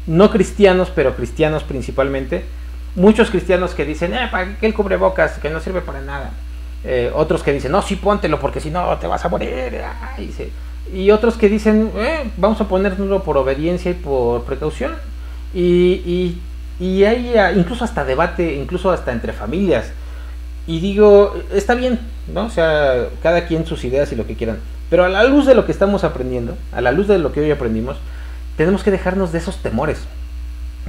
no cristianos, pero cristianos principalmente. Muchos cristianos que dicen, ¿para qué el cubrebocas? Que no sirve para nada. Otros que dicen, no, sí póntelo porque si no te vas a morir. Y otros que dicen, vamos a ponérnoslo por obediencia y por precaución. Y hay incluso hasta debate, incluso hasta entre familias. Y digo, está bien, ¿no? O sea, cada quien sus ideas y lo que quieran. Pero a la luz de lo que estamos aprendiendo, a la luz de lo que hoy aprendimos, tenemos que dejarnos de esos temores.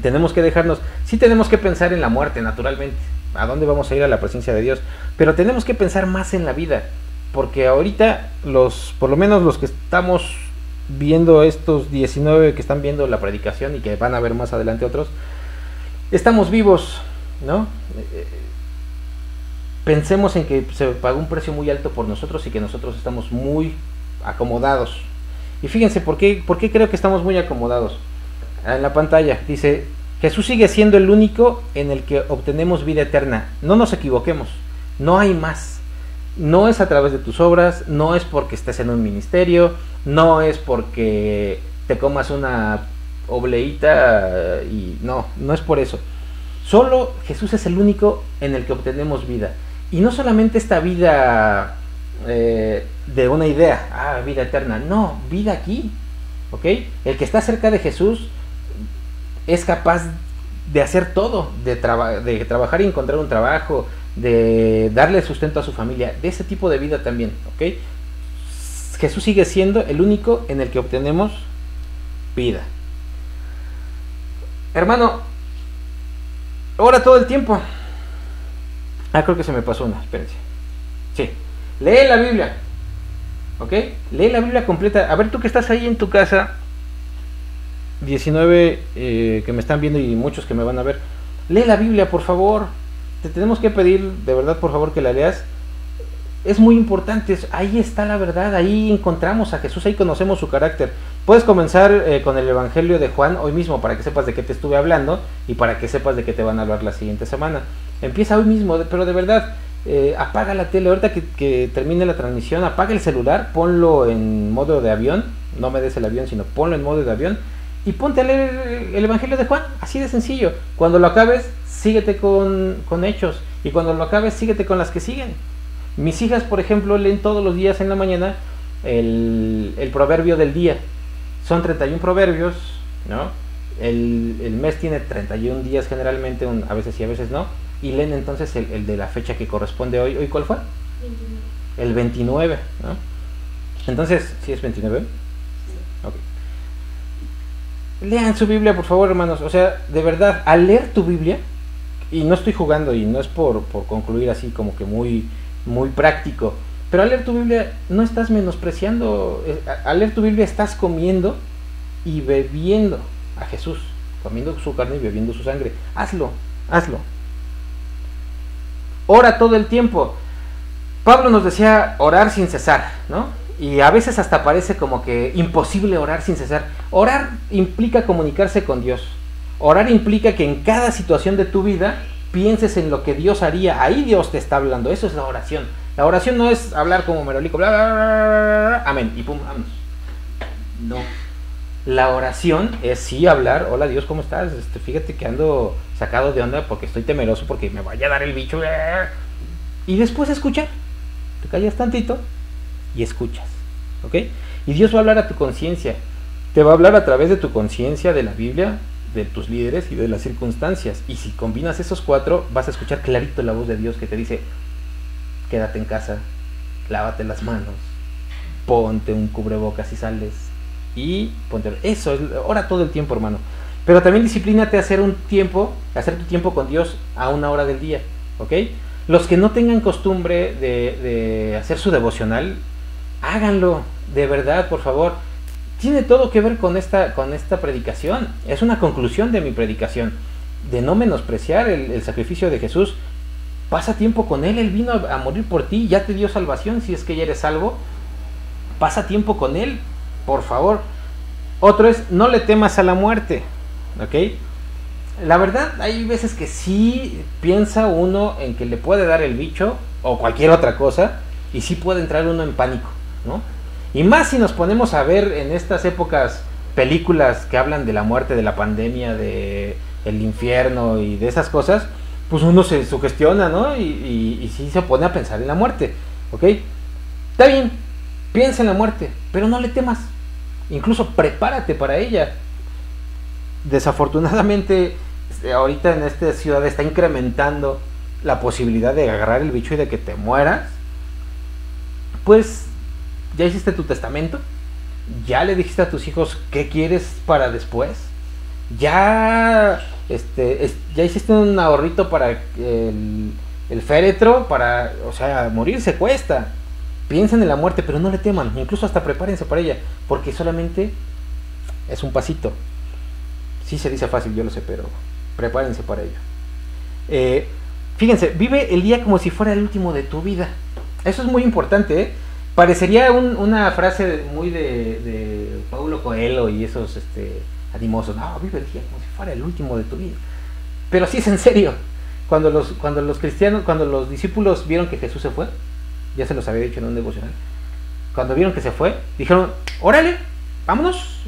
Tenemos que dejarnos, sí tenemos que pensar en la muerte, naturalmente. ¿A dónde vamos a ir? A la presencia de Dios. Pero tenemos que pensar más en la vida. Porque ahorita, por lo menos los que estamos viendo, estos 19 que están viendo la predicación y que van a ver más adelante otros, estamos vivos, ¿no? Pensemos en que se pagó un precio muy alto por nosotros y que nosotros estamos muy acomodados. Y fíjense, ¿por qué creo que estamos muy acomodados? En la pantalla dice, Jesús sigue siendo el único en el que obtenemos vida eterna. No nos equivoquemos, no hay más. No es a través de tus obras, no es porque estés en un ministerio, no es porque te comas una obleíta y no es por eso. Solo Jesús es el único en el que obtenemos vida. Y no solamente esta vida de una idea, vida eterna, no, vida aquí, ¿ok? El que está cerca de Jesús es capaz de hacer todo, de trabajar y encontrar un trabajo, de darle sustento a su familia, de ese tipo de vida también, ¿ok? Jesús sigue siendo el único en el que obtenemos vida. Hermano, ora todo el tiempo. Creo que se me pasó una, espérense. Sí, lee la Biblia. ¿Ok? Lee la Biblia completa. A ver, tú que estás ahí en tu casa, 19 que me están viendo y muchos que me van a ver, lee la Biblia, por favor. Te tenemos que pedir, de verdad, por favor, que la leas. Es muy importante, ahí está la verdad, ahí encontramos a Jesús, ahí conocemos su carácter. Puedes comenzar con el Evangelio de Juan hoy mismo, para que sepas de qué te estuve hablando y para que sepas de qué te van a hablar la siguiente semana. Empieza hoy mismo, pero de verdad, apaga la tele, ahorita que termine la transmisión, apaga el celular, ponlo en modo de avión, no me des el avión, sino ponlo en modo de avión, y ponte a leer el Evangelio de Juan, así de sencillo. Cuando lo acabes, síguete con Hechos, y cuando lo acabes, síguete con las que siguen. Mis hijas, por ejemplo, leen todos los días en la mañana el proverbio del día. Son 31 proverbios, ¿no? El mes tiene 31 días generalmente, a veces sí, a veces no. Y leen entonces el de la fecha que corresponde hoy. ¿Hoy cuál fue? 29. El 29, ¿no? Entonces, ¿sí es 29? Sí. Ok. Lean su Biblia, por favor, hermanos. O sea, de verdad, al leer tu Biblia, y no estoy jugando y no es por concluir así como que muy práctico, pero al leer tu Biblia no estás menospreciando, al leer tu Biblia estás comiendo y bebiendo a Jesús, comiendo su carne y bebiendo su sangre. Hazlo. Ora todo el tiempo. Pablo nos decía orar sin cesar, ¿no? Y a veces hasta parece como que imposible orar sin cesar. Orar implica comunicarse con Dios. Orar implica que en cada situación de tu vida pienses en lo que Dios haría. Ahí Dios te está hablando. Eso es la oración. La oración no es hablar como merolico, bla, bla, bla, bla, bla, amén, y pum, vámonos. No. La oración es sí hablar. Hola Dios, ¿cómo estás? Fíjate que ando sacado de onda porque estoy temeroso porque me vaya a dar el bicho. Y después escuchar. Te callas tantito y escuchas. ¿Ok? Y Dios va a hablar a tu conciencia. Te va a hablar a través de tu conciencia, de la Biblia, de tus líderes y de las circunstancias. Y si combinas esos cuatro, vas a escuchar clarito la voz de Dios que te dice: quédate en casa, lávate las manos, ponte un cubrebocas si sales, y ponte. Eso es, ora todo el tiempo, hermano. Pero también disciplínate a hacer tu tiempo con Dios a una hora del día, ¿ok? Los que no tengan costumbre de hacer su devocional, háganlo, de verdad, por favor. Tiene todo que ver con esta predicación. Es una conclusión de mi predicación, de no menospreciar el sacrificio de Jesús. Pasa tiempo con Él. Él vino a morir por ti, ya te dio salvación. Si es que ya eres salvo, pasa tiempo con Él, por favor. Otro es: no le temas a la muerte, ¿ok? La verdad, hay veces que sí piensa uno en que le puede dar el bicho o cualquier otra cosa, y sí puede entrar uno en pánico, ¿no? Y más si nos ponemos a ver en estas épocas películas que hablan de la muerte, de la pandemia, de el infierno y de esas cosas, pues uno se sugestiona, ¿no? Y sí se pone a pensar en la muerte, ¿ok? Está bien, piensa en la muerte, pero no le temas. Incluso prepárate para ella. Desafortunadamente, ahorita en esta ciudad está incrementando la posibilidad de agarrar el bicho y de que te mueras. Pues ya hiciste tu testamento, ya le dijiste a tus hijos qué quieres para después, ya hiciste un ahorrito para el féretro, o sea, morirse cuesta. Piensen en la muerte, pero no le teman, incluso hasta prepárense para ella, porque solamente es un pasito. Sí se dice fácil, yo lo sé, pero prepárense para ello. Fíjense, vive el día como si fuera el último de tu vida. Eso es muy importante, ¿eh? Parecería una frase muy de Paulo Coelho y esos animosos. No, vive el día como si fuera el último de tu vida. Pero sí es en serio. Cuando los discípulos vieron que Jesús se fue, ya se los había dicho en un devocional, cuando vieron que se fue, dijeron: órale, vámonos,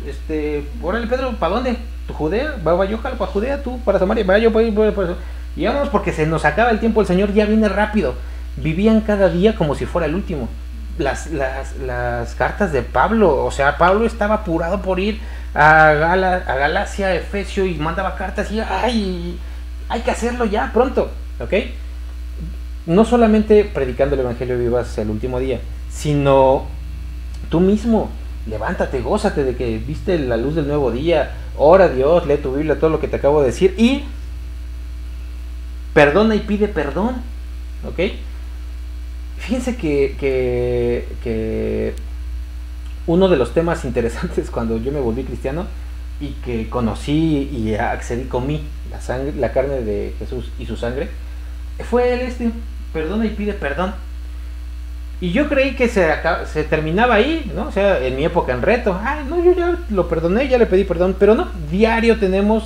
órale Pedro, ¿para dónde? ¿Tu Judea? Va yo para Judea, tú para Samaria, vaya yo para eso. Y vámonos porque se nos acaba el tiempo, el Señor ya viene rápido. Vivían cada día como si fuera el último. Las cartas de Pablo, o sea, Pablo estaba apurado por ir a Galacia, a Efesio, y mandaba cartas y ¡ay! Hay que hacerlo ya, pronto, ¿ok? No solamente predicando el Evangelio vivas el último día, sino Tú mismo, levántate, gózate de que viste la luz del nuevo día, ora a Dios, lee tu Biblia, todo lo que te acabo de decir, y perdona y pide perdón, ¿ok? Fíjense que uno de los temas interesantes cuando yo me volví cristiano y que conocí y accedí, comí la carne de Jesús y su sangre, fue perdona y pide perdón. Y yo creí que se terminaba ahí, ¿no? O sea, en mi época en reto, no, yo ya lo perdoné, ya le pedí perdón, pero no, diario tenemos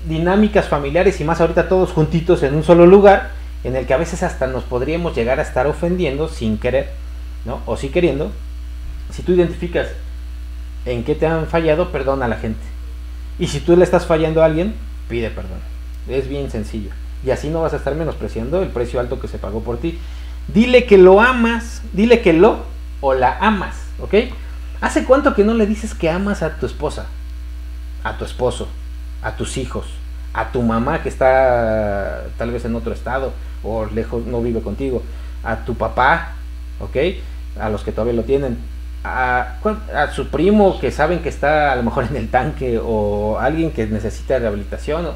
dinámicas familiares y más ahorita todos juntitos en un solo lugar, en el que a veces hasta nos podríamos llegar a estar ofendiendo sin querer, ¿no? O sí queriendo. Si tú identificas en qué te han fallado, perdona a la gente. Y si tú le estás fallando a alguien, pide perdón. Es bien sencillo. Y así no vas a estar menospreciando el precio alto que se pagó por ti. Dile que lo amas, dile que lo o la amas, ¿ok? ¿Hace cuánto que no le dices que amas a tu esposa, a tu esposo, a tus hijos, a tu mamá que está tal vez en otro estado o lejos, no vive contigo, a tu papá, ¿ok? A los que todavía lo tienen, a su primo que saben que está a lo mejor en el tanque, o alguien que necesita rehabilitación?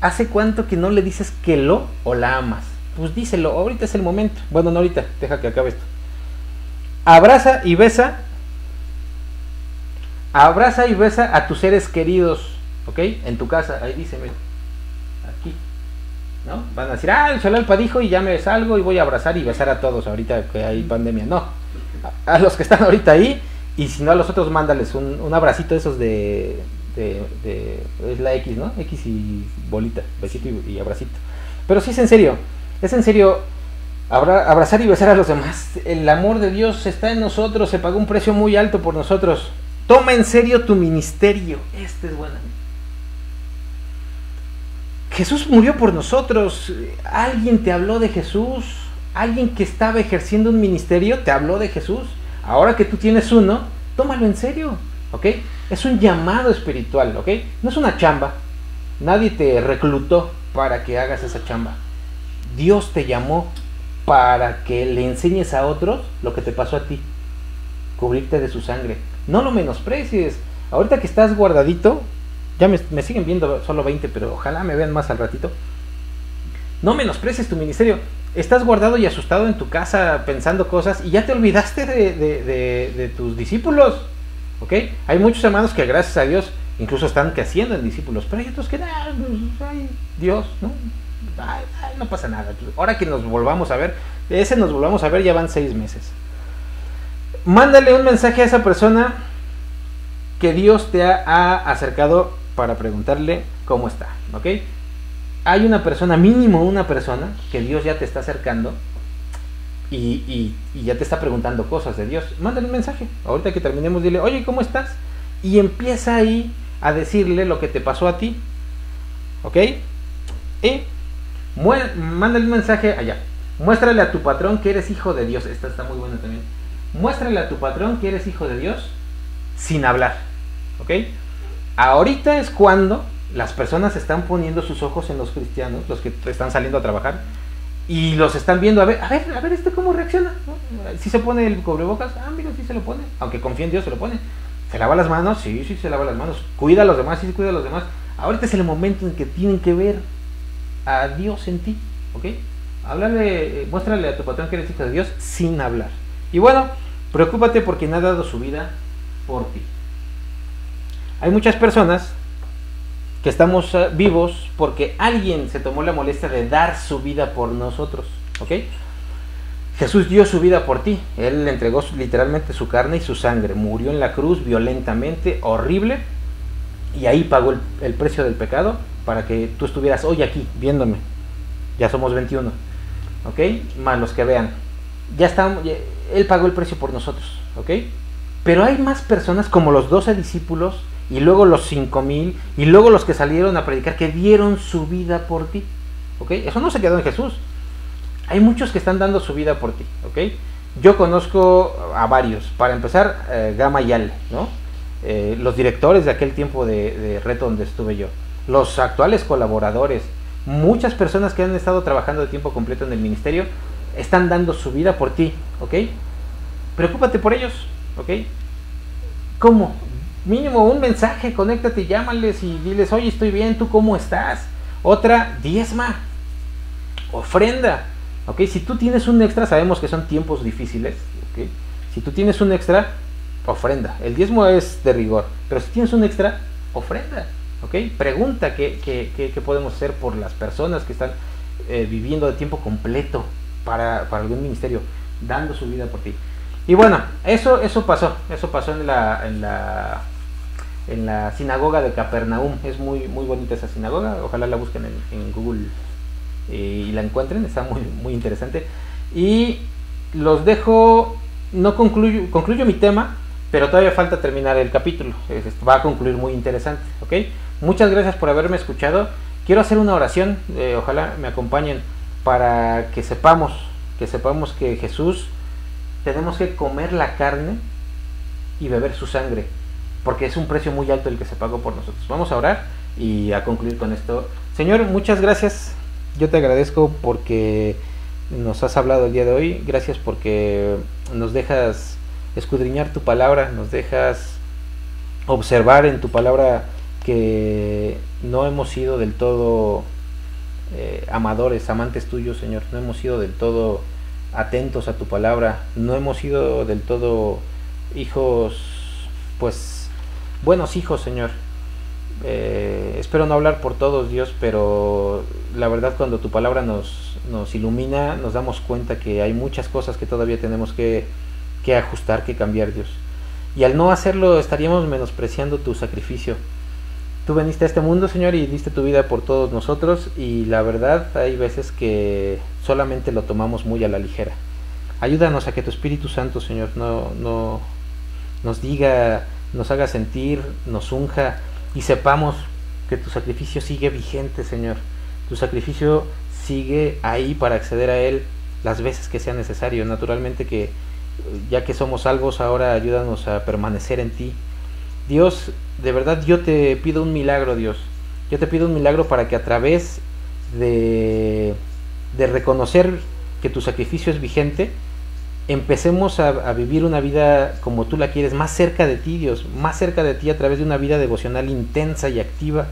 ¿Hace cuánto que no le dices que lo o la amas? Pues díselo, ahorita es el momento. Bueno, no ahorita, deja que acabe esto. Abraza y besa a tus seres queridos, ¿ok? En tu casa, ahí dice, mira, aquí, ¿no? Van a decir, el Xolalpa dijo y ya me salgo y voy a abrazar y besar a todos ahorita que hay pandemia. No, a los que están ahorita ahí, y si no a los otros, mándales un abracito de esos es la X, ¿no? X y bolita, besito y abracito. Pero sí es en serio, abrazar y besar a los demás. El amor de Dios está en nosotros, se pagó un precio muy alto por nosotros. Toma en serio tu ministerio. Este es bueno. Jesús murió por nosotros. ¿Alguien te habló de Jesús? ¿Alguien que estaba ejerciendo un ministerio te habló de Jesús? Ahora que tú tienes uno, tómalo en serio, ¿ok? Es un llamado espiritual, ¿ok? No es una chamba. Nadie te reclutó para que hagas esa chamba. Dios te llamó para que le enseñes a otros lo que te pasó a ti. Cubrirte de su sangre. No lo menosprecies. Ahorita que estás guardadito, ya me siguen viendo solo 20, pero ojalá me vean más al ratito. No menosprecies tu ministerio. Estás guardado y asustado en tu casa pensando cosas y ya te olvidaste de tus discípulos, ¿ok? Hay muchos hermanos que gracias a Dios incluso están creciendo en discípulos, pero hay otros que, Dios, ¿no? No pasa nada. Ahora que nos volvamos a ver, ya van 6 meses. Mándale un mensaje a esa persona que Dios te ha acercado para preguntarle cómo está, ¿ok? Hay una persona, mínimo una persona, que Dios ya te está acercando y ya te está preguntando cosas de Dios. Mándale un mensaje. Ahorita que terminemos, dile, oye, ¿cómo estás? Y empieza ahí a decirle lo que te pasó a ti, ¿ok? Y mándale un mensaje allá. Muéstrale a tu patrón que eres hijo de Dios. Esta está muy buena también. Muéstrale a tu patrón que eres hijo de Dios sin hablar, ¿ok? Ahorita es cuando las personas están poniendo sus ojos en los cristianos, los que están saliendo a trabajar, y los están viendo, a ver, cómo reacciona, ¿no? Si se pone el cubrebocas, mira, sí se lo pone, aunque confía en Dios, se lo pone. ¿Se lava las manos? Sí, se lava las manos. ¿Cuida a los demás? Sí, cuida a los demás. Ahorita es el momento en que tienen que ver a Dios en ti, ¿ok? Muéstrale a tu patrón que eres hijo de Dios sin hablar. Y bueno, preocúpate por quien ha dado su vida por ti. Hay muchas personas que estamos vivos porque alguien se tomó la molestia de dar su vida por nosotros, ¿ok? Jesús dio su vida por ti. Él le entregó literalmente su carne y su sangre. Murió en la cruz violentamente, horrible, y ahí pagó el precio del pecado para que tú estuvieras hoy aquí viéndome. Ya somos 21, ¿ok? Más los que vean. Él pagó el precio por nosotros, ¿ok? Pero hay más personas como los 12 discípulos, y luego los 5,000, y luego los que salieron a predicar, que dieron su vida por ti, ¿ok? Eso no se quedó en Jesús. Hay muchos que están dando su vida por ti, ¿ok? Yo conozco a varios. Para empezar, Gama y Ale, ¿no? Los directores de aquel tiempo de reto donde estuve yo. Los actuales colaboradores. Muchas personas que han estado trabajando de tiempo completo en el ministerio están dando su vida por ti, ¿ok? Preocúpate por ellos, ¿ok? ¿Cómo? Mínimo un mensaje, conéctate, llámales y diles, oye, estoy bien, ¿tú cómo estás? Otra, diezma, ofrenda, ¿ok? Si tú tienes un extra, sabemos que son tiempos difíciles, ¿ok? Si tú tienes un extra, ofrenda. El diezmo es de rigor, pero si tienes un extra, ofrenda, ¿ok? Pregunta qué podemos hacer por las personas que están viviendo de tiempo completo para algún ministerio, dando su vida por ti. Y bueno, eso pasó en la sinagoga de Capernaum. Es muy bonita esa sinagoga, ojalá la busquen en Google y la encuentren, está muy interesante. Y los dejo, no concluyo mi tema, pero todavía falta terminar el capítulo, va a concluir muy interesante, ¿ok? Muchas gracias por haberme escuchado. Quiero hacer una oración, ojalá me acompañen, para que sepamos que Jesús, tenemos que comer la carne y beber su sangre, porque es un precio muy alto el que se pagó por nosotros. Vamos a orar y a concluir con esto. Señor, muchas gracias. Yo te agradezco porque nos has hablado el día de hoy. Gracias porque nos dejas escudriñar tu palabra, nos dejas observar en tu palabra que no hemos sido del todo amantes tuyos, Señor. No hemos sido del todo atentos a tu palabra, no hemos sido del todo hijos, pues buenos hijos, Señor. Espero no hablar por todos, Dios, pero la verdad, cuando tu palabra nos ilumina, nos damos cuenta que hay muchas cosas que todavía tenemos que ajustar, que cambiar, Dios. Y al no hacerlo estaríamos menospreciando tu sacrificio. Tú viniste a este mundo, Señor, y diste tu vida por todos nosotros, y la verdad hay veces que solamente lo tomamos muy a la ligera. Ayúdanos a que tu Espíritu Santo, Señor, no nos diga, nos haga sentir, nos unja, y sepamos que tu sacrificio sigue vigente, Señor. Tu sacrificio sigue ahí para acceder a Él las veces que sea necesario. Naturalmente que ya que somos salvos, ahora ayúdanos a permanecer en ti. Dios, de verdad yo te pido un milagro, Dios. Yo te pido un milagro para que a través de reconocer que tu sacrificio es vigente, empecemos a vivir una vida como tú la quieres, más cerca de ti, Dios, más cerca de ti a través de una vida devocional intensa y activa.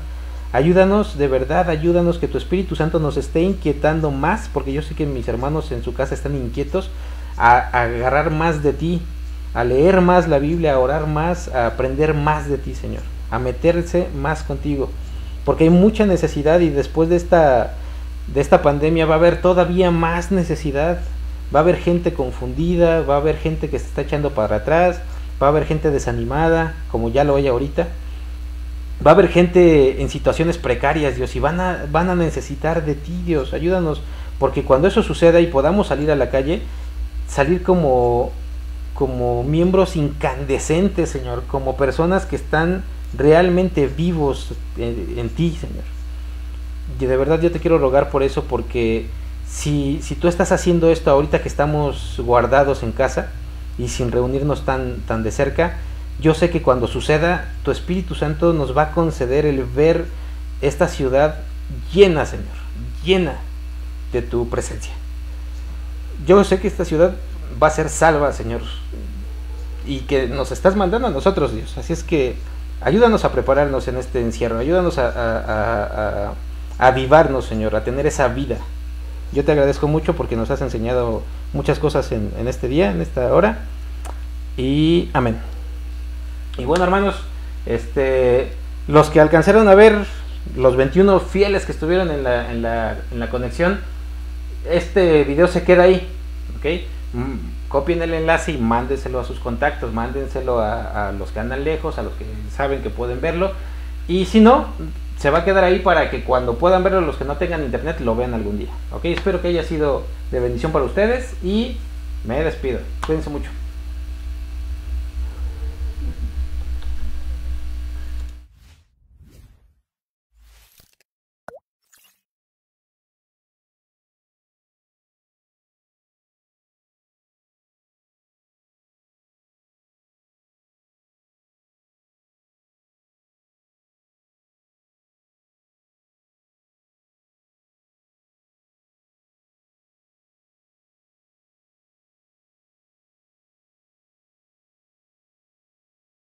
Ayúdanos, de verdad, ayúdanos, que tu Espíritu Santo nos esté inquietando más, porque yo sé que mis hermanos en su casa están inquietos, a agarrar más de ti, a leer más la Biblia, a orar más, a aprender más de ti, Señor, a meterse más contigo, porque hay mucha necesidad, y después de esta pandemia va a haber todavía más necesidad. Va a haber gente confundida, va a haber gente que se está echando para atrás, va a haber gente desanimada, como ya lo hay ahorita. Va a haber gente en situaciones precarias, Dios, y van a necesitar de ti, Dios. Ayúdanos, porque cuando eso suceda y podamos salir a la calle, salir como miembros incandescentes, Señor, como personas que están realmente vivos en ti, Señor. Y de verdad yo te quiero rogar por eso, porque si tú estás haciendo esto ahorita que estamos guardados en casa y sin reunirnos tan de cerca, yo sé que cuando suceda, tu Espíritu Santo nos va a conceder el ver esta ciudad llena, Señor, llena de tu presencia. Yo sé que esta ciudad va a ser salva, Señor, y que nos estás mandando a nosotros, Dios. Así es que ayúdanos a prepararnos en este encierro, ayúdanos a avivarnos, Señor, a tener esa vida. Yo te agradezco mucho porque nos has enseñado muchas cosas en este día, en esta hora, y amén. Y bueno, hermanos, los que alcanzaron a ver, los 21 fieles que estuvieron en la conexión, este video se queda ahí, ¿ok? Copien el enlace y mándenselo a sus contactos, mándenselo a los que andan lejos, a los que saben que pueden verlo, y si no, se va a quedar ahí para que cuando puedan verlo los que no tengan internet lo vean algún día, ¿ok? Espero que haya sido de bendición para ustedes y me despido. Cuídense mucho.